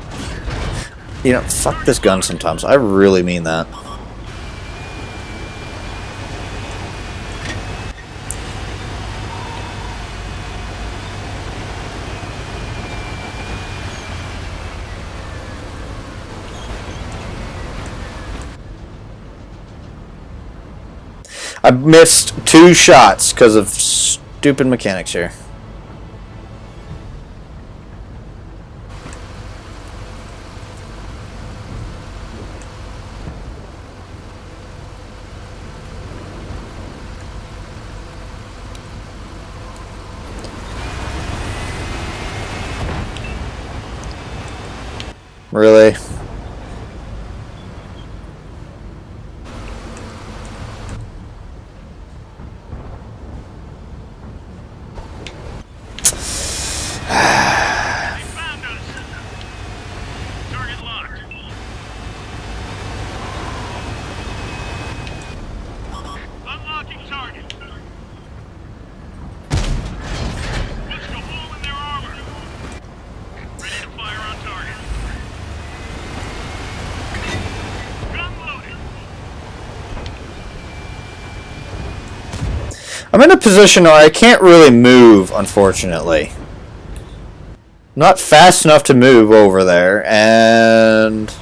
You know, fuck this gun sometimes. I really mean that. I missed 2 shots because of stupid mechanics here. Really? They found us. Target locked. Unlocking target. Punched a hole in their armor. Ready to fire on target. Gun loaded. I'm in a position where I can't really move, unfortunately. Not fast enough to move over there, and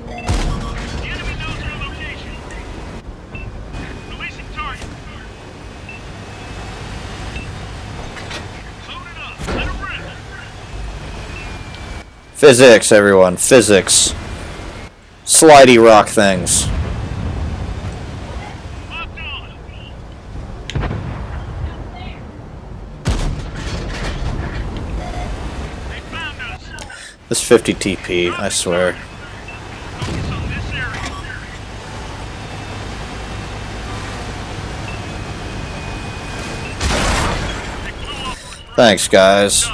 The enemy knows your location. Releasing target. Load it up. Let it rip. physics, everyone, physics. Slidey rock things. Locked on. They found us. This 50 TP, I swear. Focus on this area. They flew upward. Thanks, guys.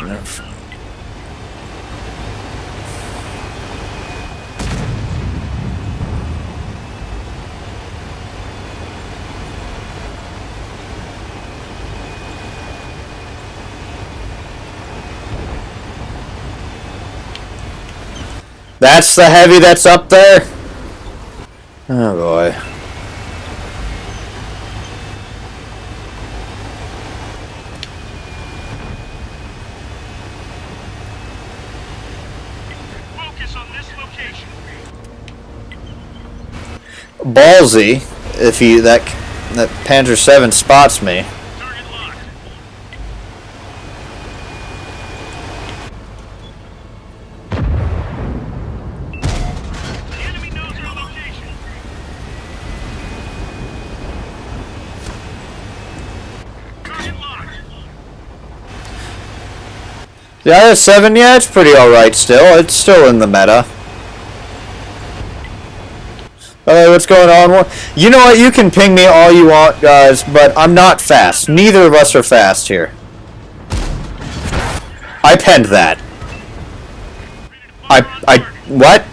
That's the heavy that's up there? Oh boy. Focus on this location. Ballsy, if he that Panzer 7 spots me. Target locked. The enemy knows your location. Target locked. The IS-7, yeah, it's pretty alright still. It's still in the meta. What's going on? You know what? You can ping me all you want, guys, but I'm not fast. Neither of us are fast here. I penned that. What?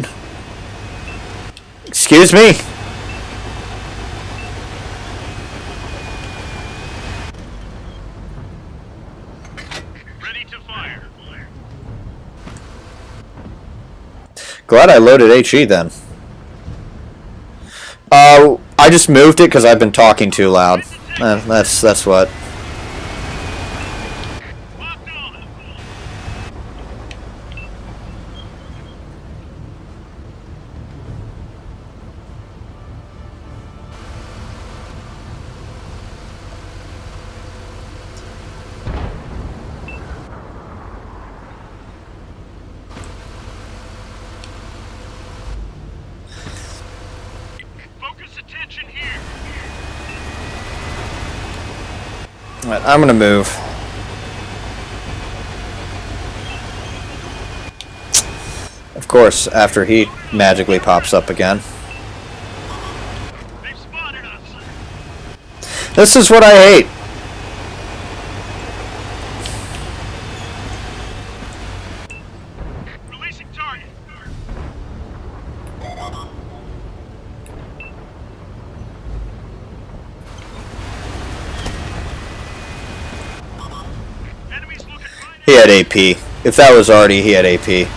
Excuse me? Ready to fire. Glad I loaded HE then. I just moved it because I've been talking too loud. That's what. Locked on. Focus attention here. Alright, I'm gonna move. Of course, after he magically pops up again. They've spotted us. This is what I hate. Releasing target. Enemies looking right He had AP. If that was already, he had AP.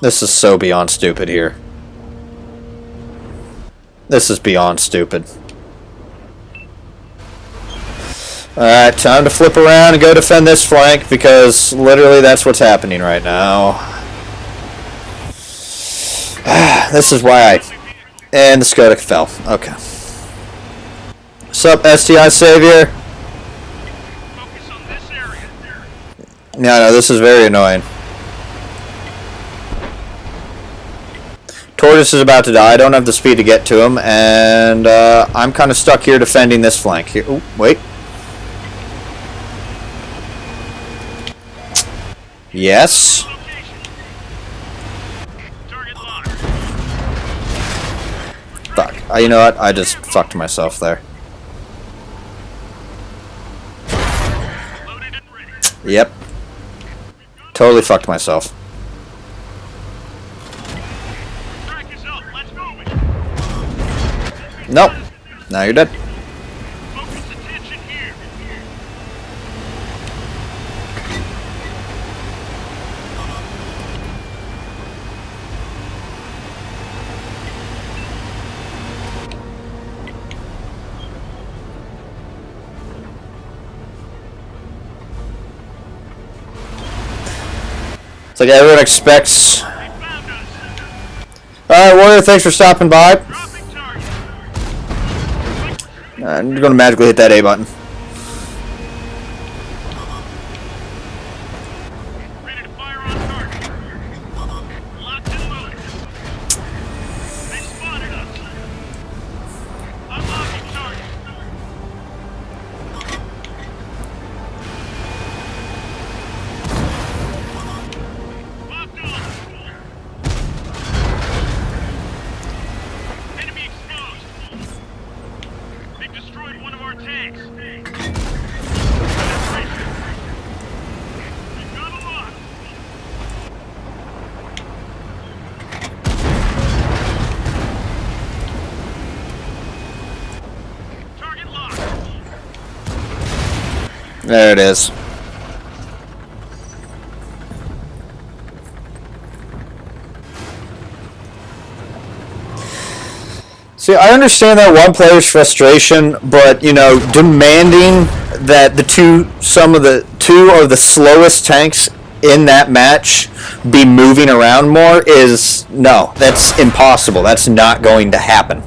This is so beyond stupid here. This is beyond stupid. Alright, time to flip around and go defend this flank because literally that's what's happening right now. This is why I... And the Skoda fell. Okay. Sup, STI Savior? Focus on this area. No, this is very annoying. Tortoise is about to die. I don't have the speed to get to him, and I'm kind of stuck here defending this flank. Here. Ooh, wait. Yes. Target locked. Fuck. You know what? I just fucked myself there. Loaded and ready. Yep. Totally fucked myself. Track is up. Let's move it. Nope. Now you're dead. Focus attention here. It's like everyone expects. They found us. Alright, Warrior, thanks for stopping by. Dropping target. I'm going to magically hit that A button. Ready to fire on target. Locked and loaded. They spotted us. Unlocking target. Locked on. Enemy exposed. They've destroyed one of our tanks. We've got a lock. Target locked. There it is. See, I understand that one player's frustration, but you know, demanding that some of the two of the slowest tanks in that match be moving around more is no, that's impossible. That's not going to happen.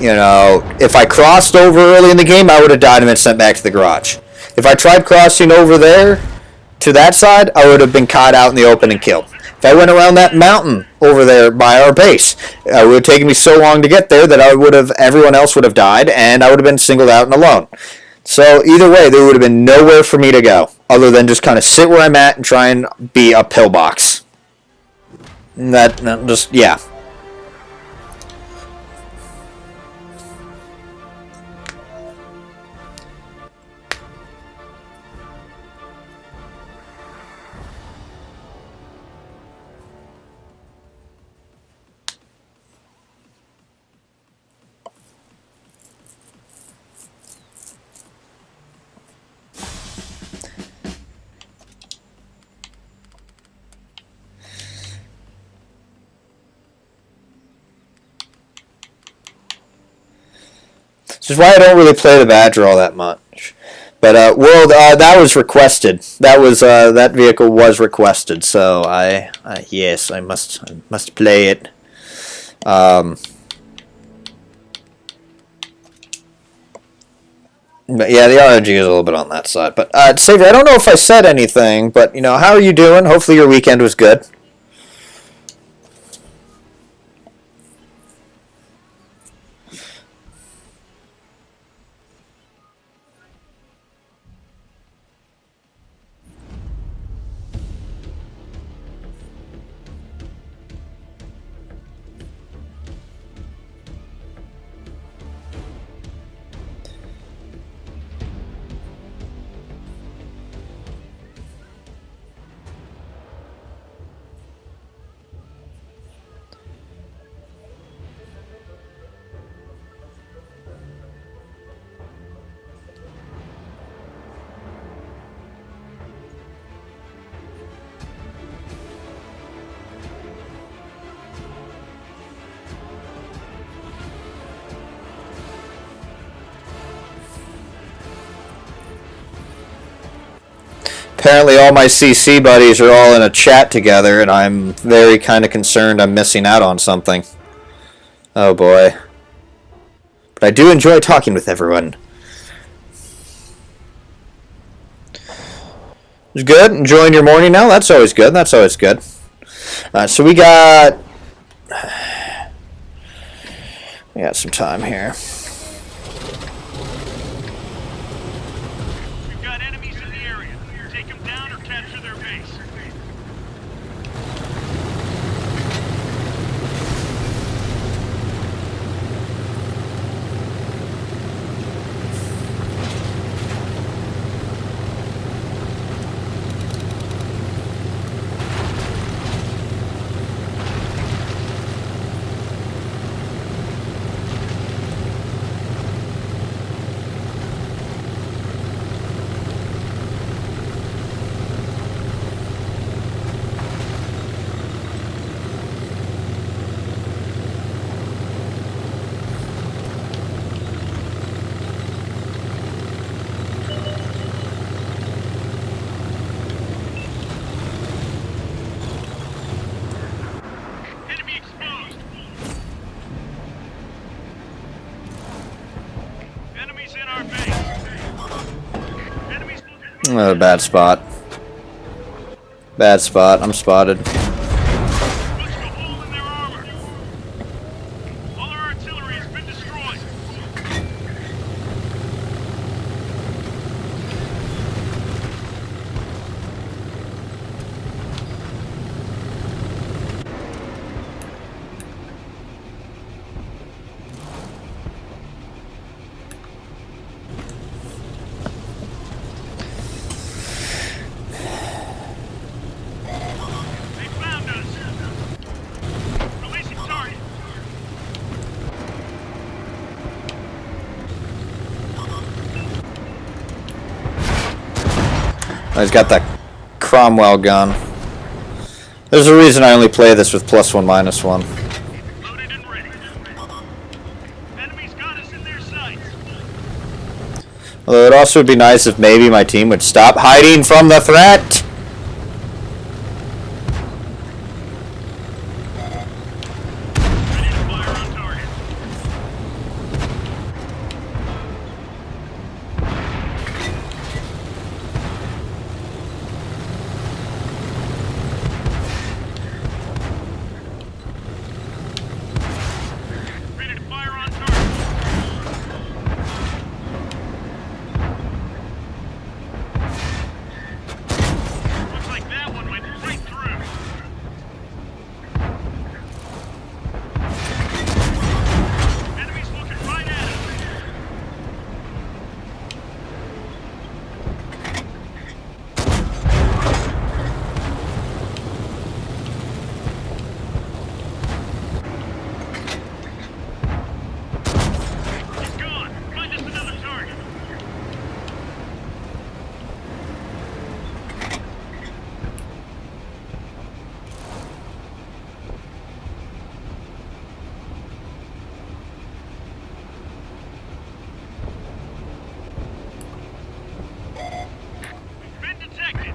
You know, if I crossed over early in the game, I would have died and been sent back to the garage. If I tried crossing over there to that side, I would have been caught out in the open and killed. If I went around that mountain over there by our base, it would have taken me so long to get there that everyone else would have died, and I would have been singled out and alone. So either way, there would have been nowhere for me to go, other than just kind of sit where I'm at and try and be a pillbox. Yeah. Which is why I don't really play the Badger all that much. But World, that was requested. That vehicle was requested. So yes, I must play it. But yeah, the RNG is a little bit on that side. But Xavier, I don't know if I said anything, but you know, how are you doing? Hopefully your weekend was good. Apparently all my CC buddies are all in a chat together, and I'm very kind of concerned I'm missing out on something. Oh boy. But I do enjoy talking with everyone. It's good? Enjoying your morning now? That's always good. That's always good. So we got some time here. We've got enemies in the area. Take them down or capture their base. Enemy exposed. Enemies in our base. Enemies. Oh, bad spot. Bad spot. I'm spotted. Punched a hole in their armor. All our artillery has been destroyed. They found us. Releasing target. He's got that Cromwell gun. There's a reason I only play this with +1, -1. Loaded and ready. Enemies got us in their sights. Although it also would be nice if maybe my team would stop hiding from the threat. Ready to fire on target. Ready to fire on target. Looks like that one went right through. Enemies looking right at us. He's gone. Find us another target. Been detected.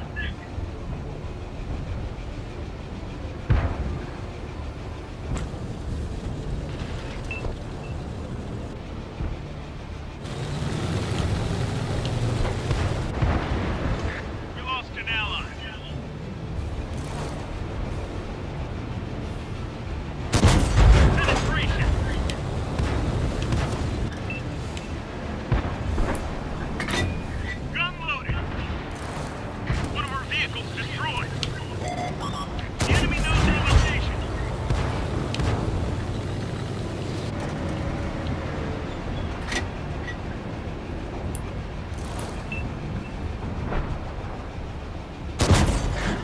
We lost an ally. Penetration. Gun loaded. One of our vehicles destroyed. The enemy knows our location.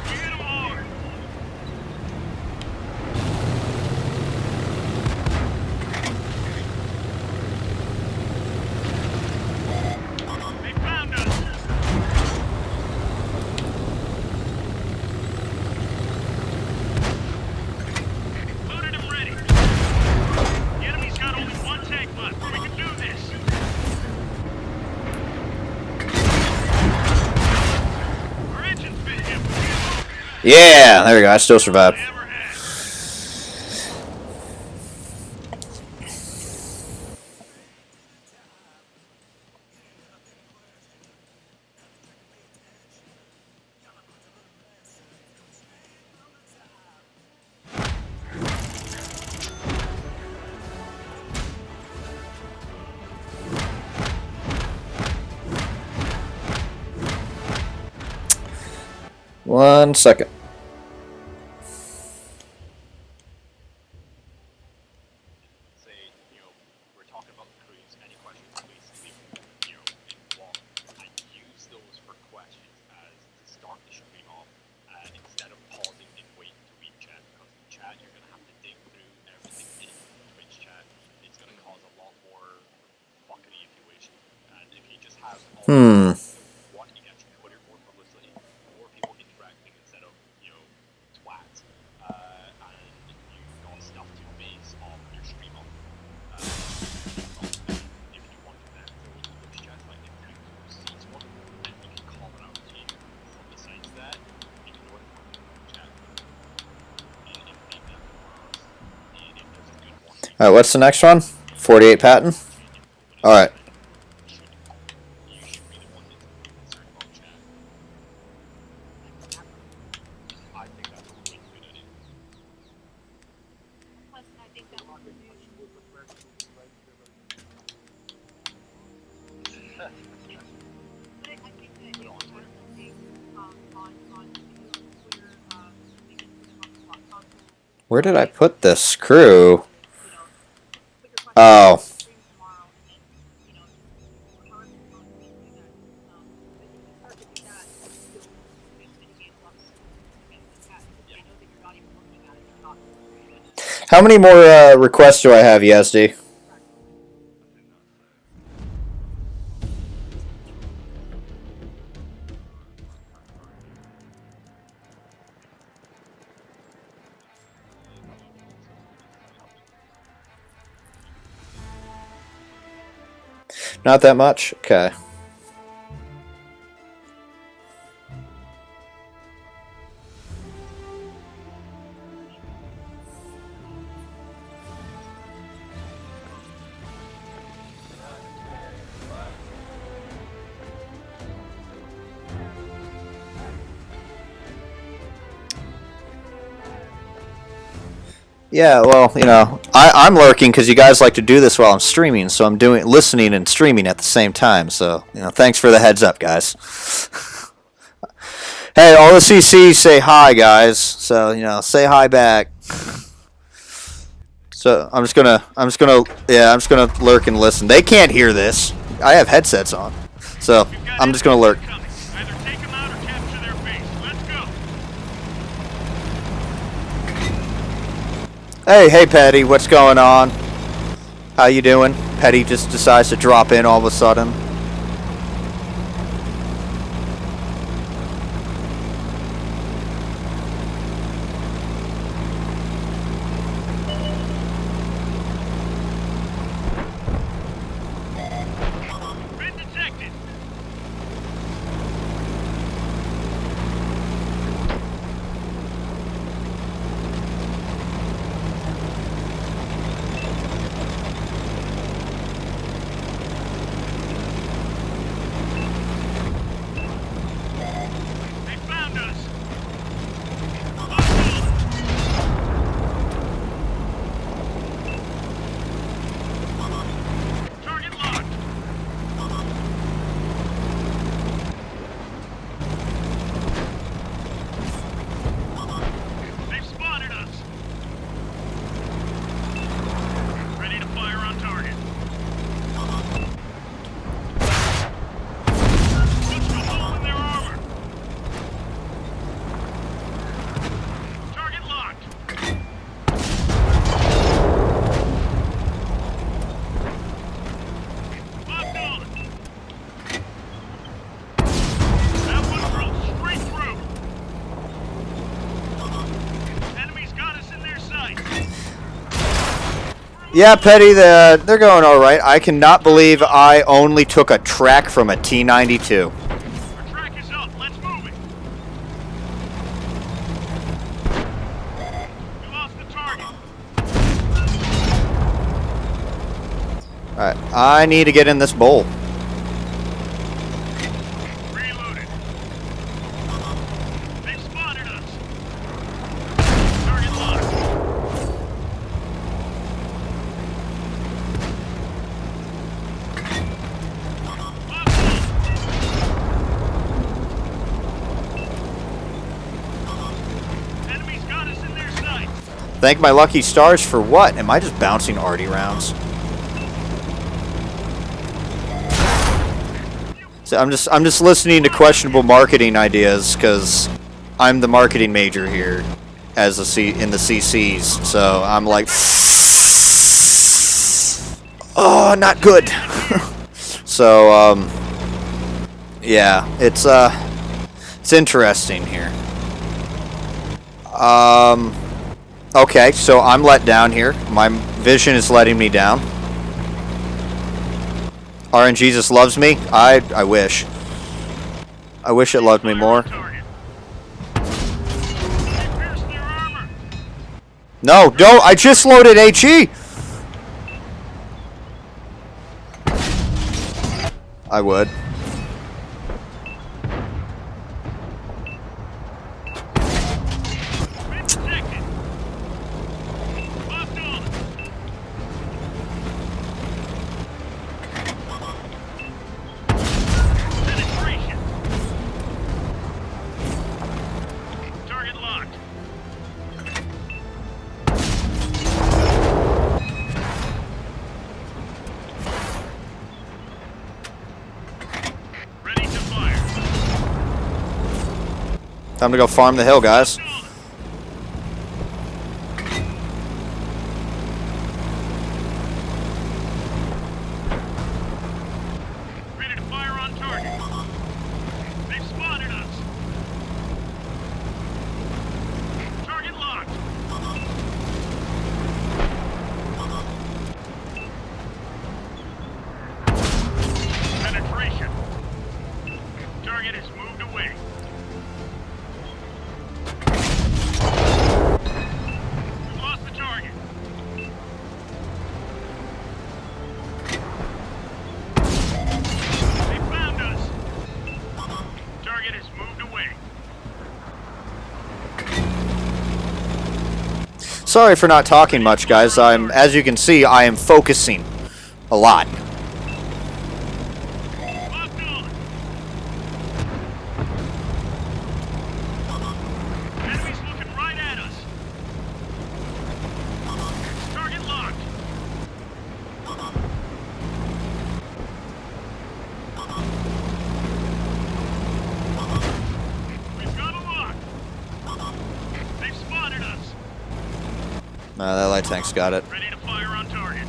We hit 'em hard. They found us. Yeah, there we go. I still survived. Hammerhead. One second. Say, we're talking about the cruise. Any questions, please leave them, in the wall. And use those for questions as to start the stream off, instead of pausing and waiting to read chat. Because in chat, you're going to have to dig through everything in Twitch chat. It's going to cause a lot more fuckery if you wish. And if you just have all one, you get your Twitter more publicity, more people interacting instead of, twats. And you've got stuff to base off your stream on. If you want to then throw in Twitch chat, like if you see one, then you can call it out to you. But besides that, ignore the fucking chat. And leave that for us. And if there's a good one, All right, what's the next one? 48 patent. All right. you should be the one that's concerned about chat. I think that's a really good idea. Plus, I think that will reduce. But I think that if you have something on Twitter, you can put it on console. Where did I put this screw? Put your question Oh. on the stream tomorrow, and then however you want to do that. But if you start to do that, you'll just mitigate a lot of the chat. I know that you're not even looking at it. You're not looking at it. How many more requests do I have, YesD? Not that much? Okay. Yeah, well, I'm lurking because you guys like to do this while I'm streaming, so I'm listening and streaming at the same time. So, thanks for the heads up, guys. Hey, all the CCs say hi, guys. So, say hi back. So I'm just gonna lurk and listen. They can't hear this. I have headsets on, so I'm just gonna lurk. Either take them out or capture their base. Let's go. Hey, Petty, what's going on? How you doing? Petty just decides to drop in all of a sudden. Been detected. They found us. Target locked. They've spotted us. Ready to fire on target. Punched a hole in their armor. Target locked. Locked on. That one drilled straight through. Enemies got us in their sights. Yeah, Petty, they're going all right. I cannot believe I only took a track from a T-92. Our track is up. Let's move it. Alright, I need to get in this bowl. Reloaded. They've spotted us. Target locked. Enemies got us in their sights. Thank my lucky stars for what? Am I just bouncing arty rounds? So I'm just listening to questionable marketing ideas because I'm the marketing major here as a in the CCs. So I'm like, oh, not good. So yeah, it's interesting here. Okay, so I'm let down here. My vision is letting me down. RNGesus loves me. I wish. I wish it loved me more. Target. They pierced their armor. No, don't. I just loaded HE. I would. Been detected. Locked on. Penetration. Target locked. Ready to fire. Time to go farm the hill, guys. Ready to fire on target. They've spotted us. Target locked. Penetration. Target is moved away. We've lost the target. They found us. Target is moved away. Sorry for not talking much, guys. As you can see, I am focusing a lot. Locked on. Enemies looking right at us. Target locked. We've got a lock. They've spotted us. That light tank's got it. Ready to fire on target.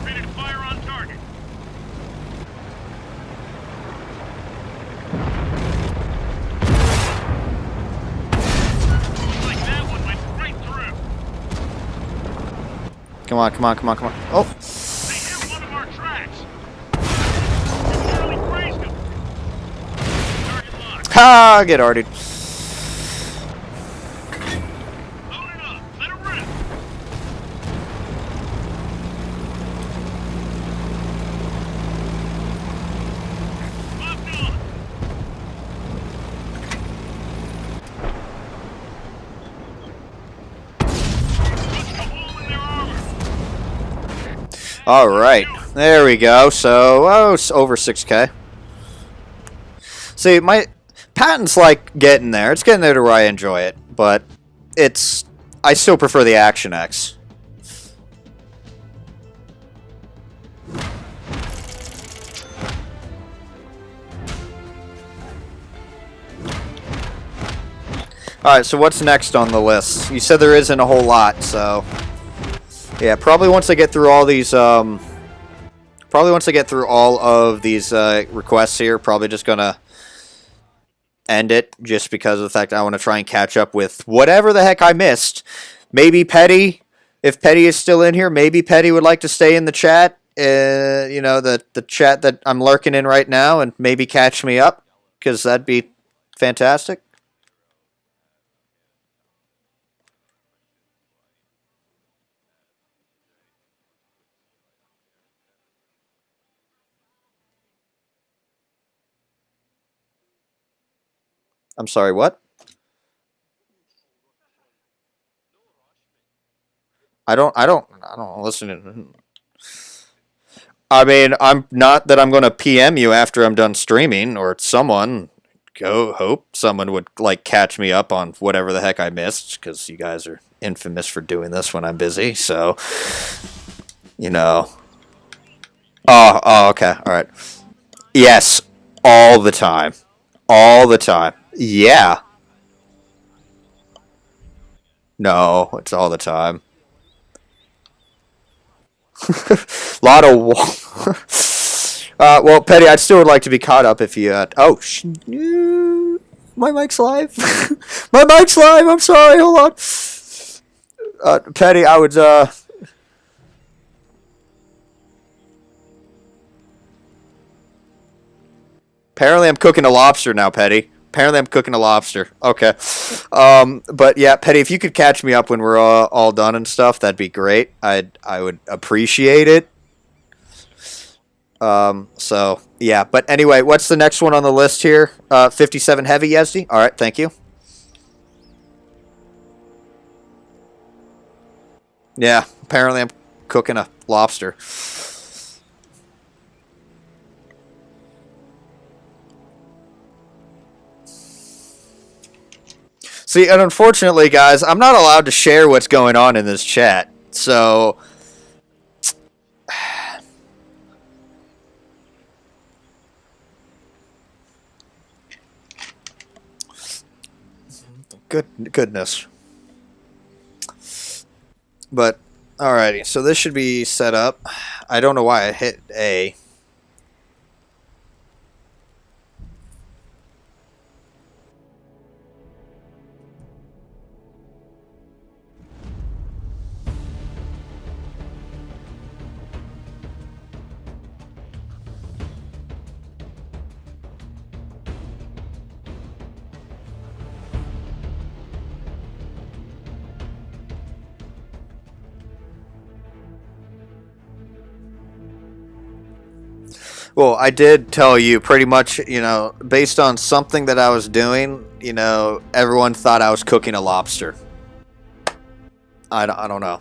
Ready to fire on target. Looks like that one went right through. Come on, come on, come on, come on. Oh, They hit one of our tracks. It nearly grazed him. Target locked. ha! Get arted. Load it up. Let it rip. Locked on. Punch a hole in their armor. All right, there we go. So, oh, it's over 6K. See, my patent's like getting there. It's getting there to where I enjoy it, but I still prefer the Action X. Alright, so what's next on the list? You said there isn't a whole lot, so yeah, probably once I get through all these requests here, probably just gonna end it just because of the fact I want to try and catch up with whatever the heck I missed. Maybe Petty, if Petty is still in here, maybe Petty would like to stay in the chat, you know, the chat that I'm lurking in right now, and maybe catch me up, because that'd be fantastic. I'm sorry, what? I don't listen to. I mean, I'm not that I'm going to PM you after I'm done streaming, or someone. Go hope someone would like catch me up on whatever the heck I missed, because you guys are infamous for doing this when I'm busy. So, you know. Oh, okay, all right. Yes, all the time, all the time. Yeah, no, it's all the time. Lot of. Well, Petty, I'd still would like to be caught up if you. Oh, my mic's live. My mic's live. I'm sorry. Hold on. Petty, I would. Apparently, I'm cooking a lobster now, Petty. Apparently, I'm cooking a lobster. Okay. But yeah, Petty, if you could catch me up when we're all done and stuff, that'd be great. I would appreciate it. So yeah, but anyway, what's the next one on the list here? 57 heavy, Yezdi. All right, thank you. Yeah, apparently I'm cooking a lobster. See, and unfortunately, guys, I'm not allowed to share what's going on in this chat. So, goodness. But alrighty, so this should be set up. I don't know why I hit A. Well, I did tell you pretty much, based on something that I was doing, everyone thought I was cooking a lobster. I don't know.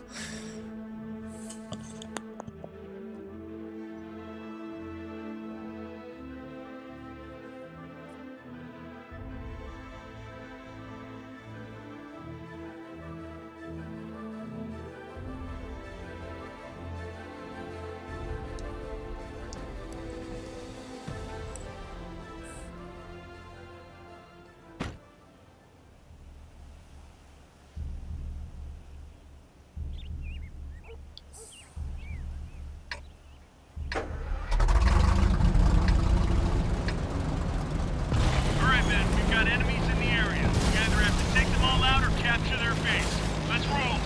All right, men, we've got enemies in the area. We either have to take them all out or capture their base. Let's roll.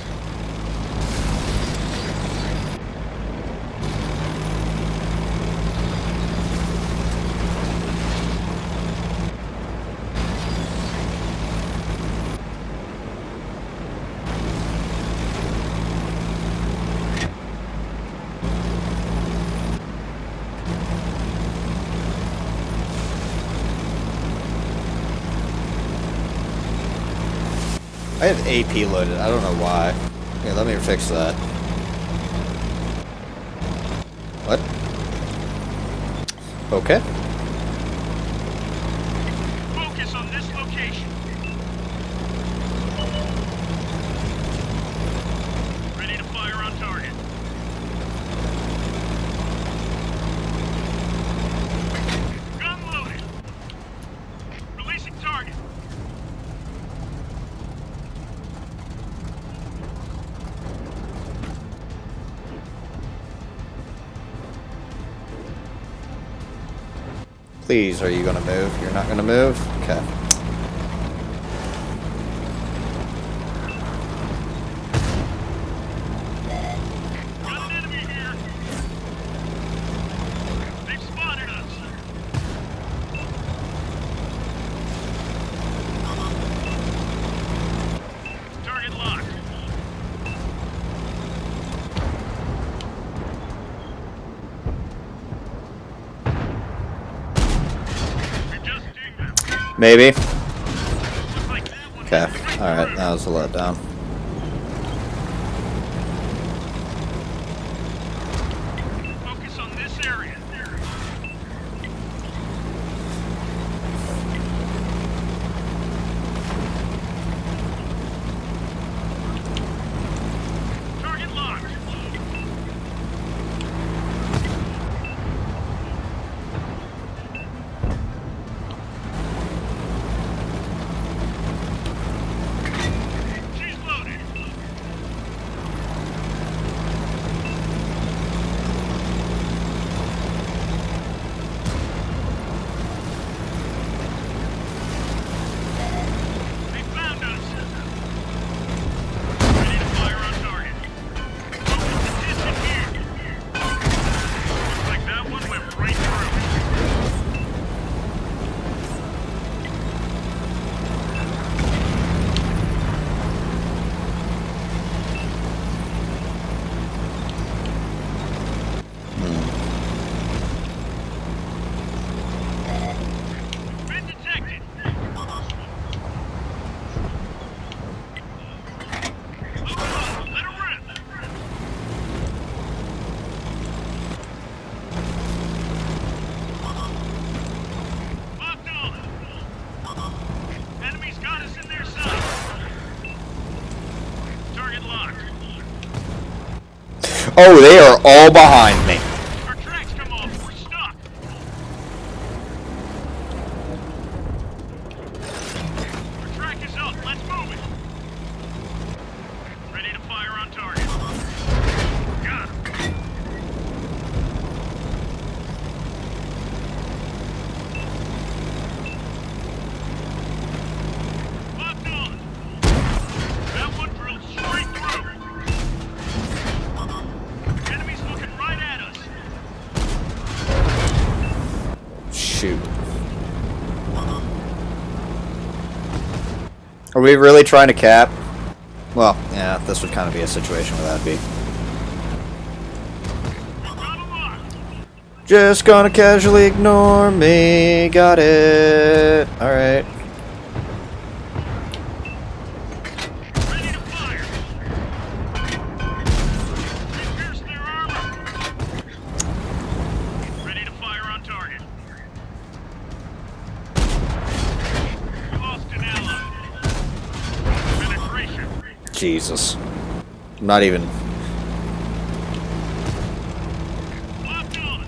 I have AP loaded. I don't know why. Here, let me fix that. What? Okay. Focus on this location. Ready to fire on target. Gun loaded. Releasing target. Please, are you going to move? You're not going to move? Okay. Got an enemy here. They've spotted us. Target locked. We just dinged them. Maybe. Okay. Alright, that was a letdown. Focus on this area. Target locked. She's loaded. They found us. Ready to fire on target. Focus attention here. Looks like that one went right through. Been detected. Load up. Let her rip. Locked on. Enemies got us in their sights. Target locked. Oh, they are all behind me. Our tracks come off. We're stuck. Our track is up. Let's move it. Ready to fire on target. Got him. Locked on. That one drilled straight through. Enemies looking right at us. Shoot. Are we really trying to cap? Well, yeah, this would kind of be a situation where that'd be. We've got a lock. Just gonna casually ignore me. Got it. Alright. Ready to fire. We pierced their armor. Ready to fire on target. We lost an ally. Penetration. Jesus. I'm not even. Locked on.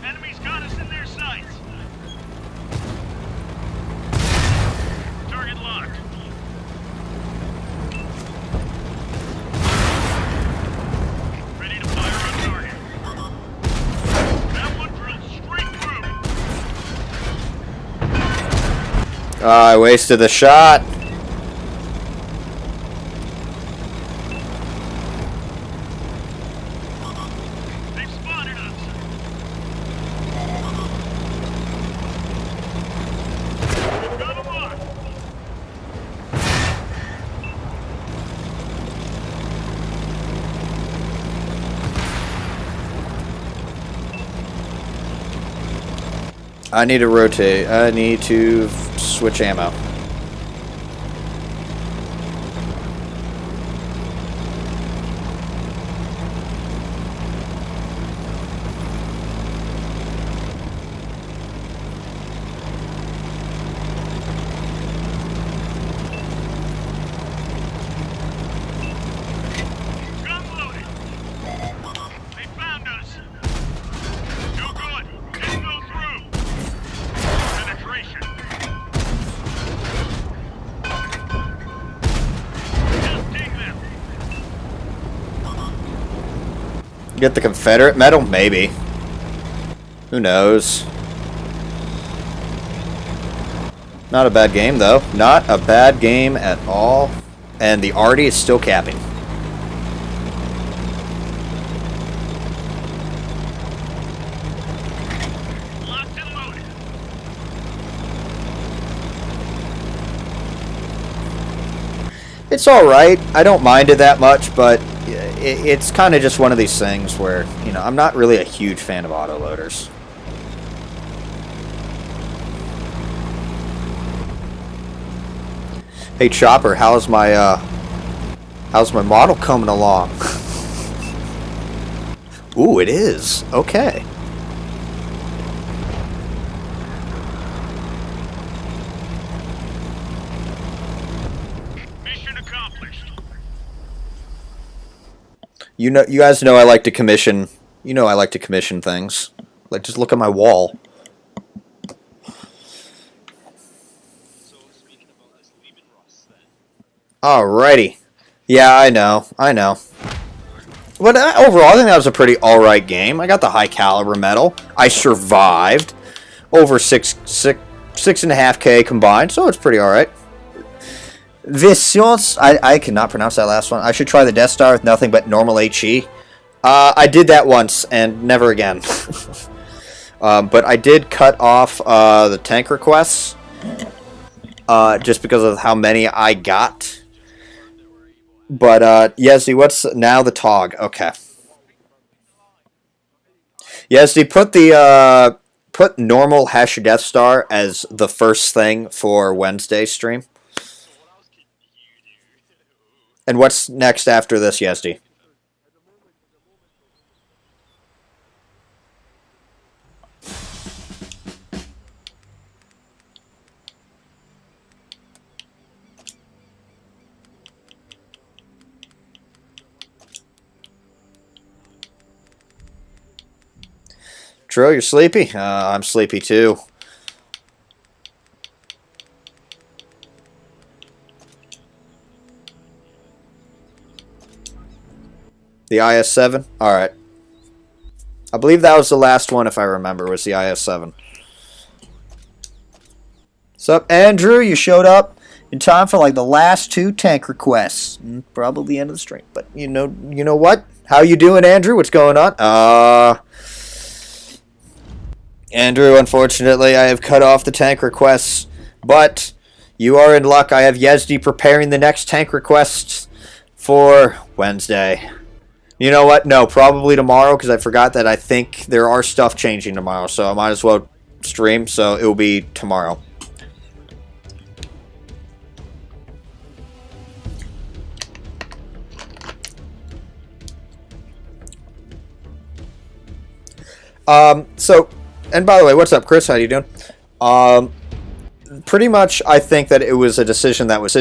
Enemies got us in their sights. Target locked. Ready to fire on target. That one drilled straight through. I wasted the shot. They've spotted us. Got 'em locked. I need to rotate. I need to switch ammo. Gun loaded. They found us. No good. Didn't go through. Penetration. Just ding them. Get the Confederate medal? Maybe. Who knows? Not a bad game, though. Not a bad game at all. And the arty is still capping. Locked and loaded. It's alright. I don't mind it that much, but it's kind of just one of these things where, you know, I'm not really a huge fan of autoloaders. Hey Chopper, how's my model coming along? Ooh, it is. Okay. Mission accomplished. You guys know I like to commission. You know I like to commission things. Like, just look at my wall. So speaking about us leaving Russ, then. Alrighty. Yeah, I know. But overall, I think that was a pretty alright game. I got the high caliber medal. I survived. Over 6.5K combined, so it's pretty alright. Visions, I cannot pronounce that last one. I should try the Death Star with nothing but normal HE. I did that once, and never again. But I did cut off the tank requests. Just because of how many I got. But, Yezdi, what's now the TOG? Okay. Yezdi, put normal hash Death Star as the first thing for Wednesday stream. And what's next after this, Yezdi? Trill, you're sleepy? I'm sleepy too. The IS-7? Alright. I believe that was the last one, if I remember, was the IS-7. Sup, Andrew? You showed up in time for like the last 2 tank requests. Probably the end of the stream. But you know what? How you doing, Andrew? What's going on? Andrew, unfortunately, I have cut off the tank requests. But you are in luck. I have Yezdi preparing the next tank requests for Wednesday. You know what? No, probably tomorrow, because I forgot that I think there are stuff changing tomorrow, so I might as well stream, so it will be tomorrow. And by the way, what's up, Chris? How you doing? Pretty much, I think that it was a decision that was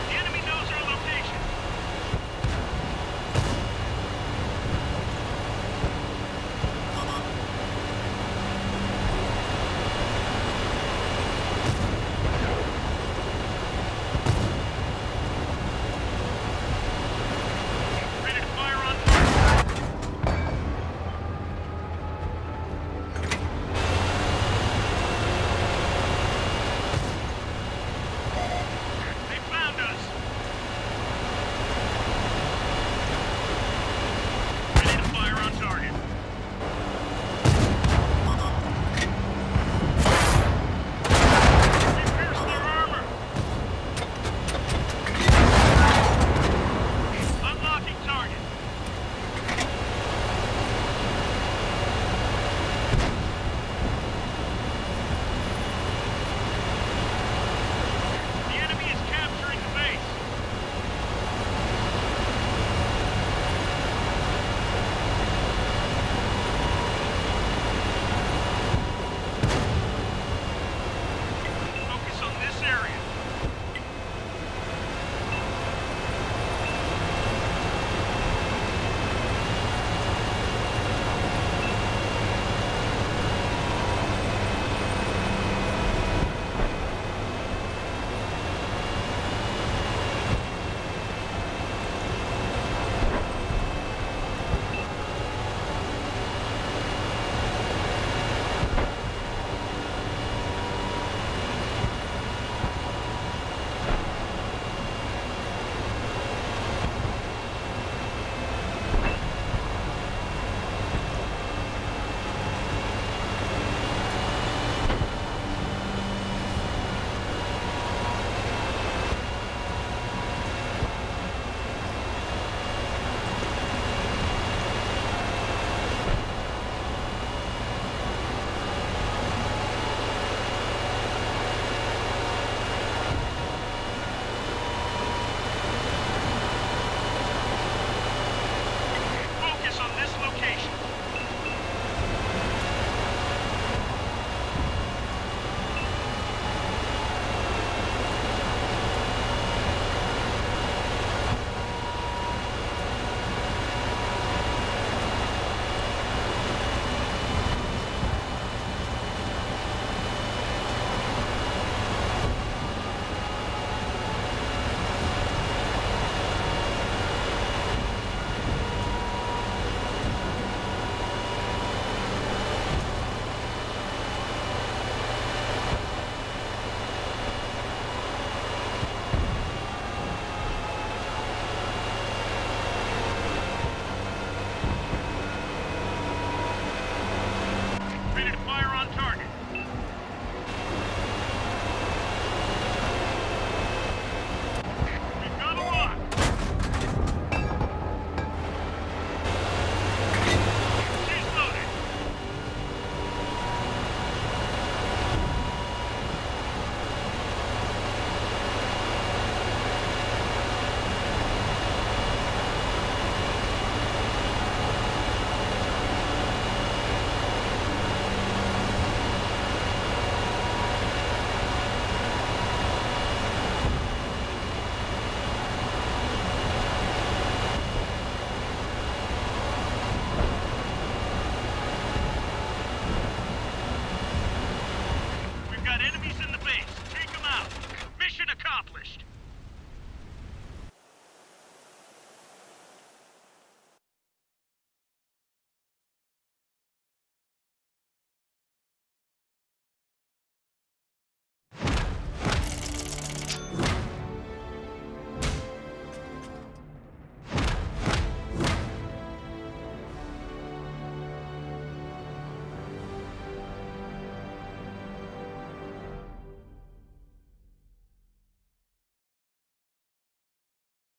The enemy knows our location. Ready to fire on target. They found us.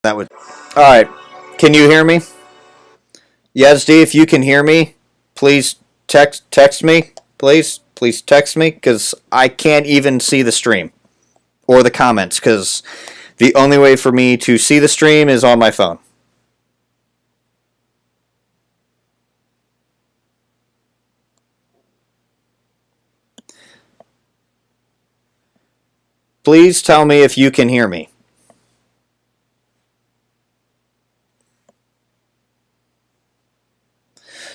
That would. All right. Can you hear me? Yes, D. If you can hear me, please text me. Please text me because I can't even see the stream or the comments because the only way for me to see the stream is on my phone. Please tell me if you can hear me.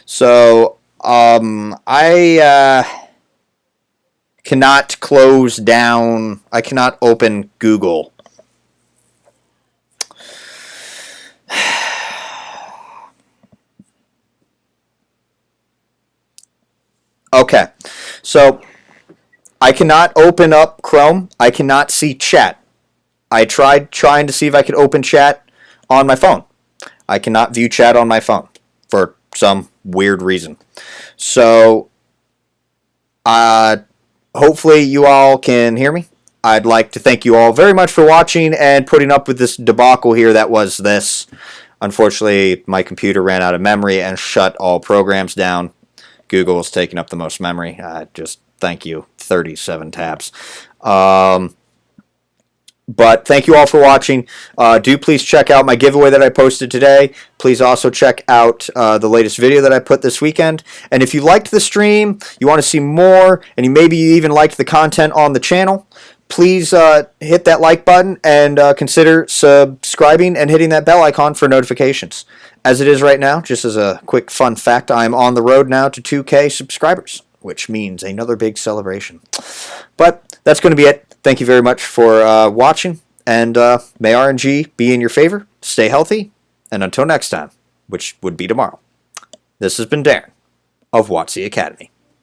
So, I cannot close down. I cannot open Google. Okay, so I cannot open up Chrome. I cannot see chat. I tried trying to see if I could open chat on my phone. I cannot view chat on my phone for some weird reason. So, hopefully you all can hear me. I'd like to thank you all very much for watching and putting up with this debacle here that was this. Unfortunately, my computer ran out of memory and shut all programs down. Google is taking up the most memory. Just thank you. 37 tabs. But thank you all for watching. Do please check out my giveaway that I posted today. Please also check out the latest video that I put this weekend. And if you liked the stream, you want to see more, and you even liked the content on the channel, please hit that like button and consider subscribing and hitting that bell icon for notifications. As it is right now, just as a quick fun fact, I'm on the road now to 2K subscribers, which means another big celebration. But that's going to be it. Thank you very much for watching, and may RNG be in your favor. Stay healthy, and until next time, which would be tomorrow, this has been Darren of WotC Academy.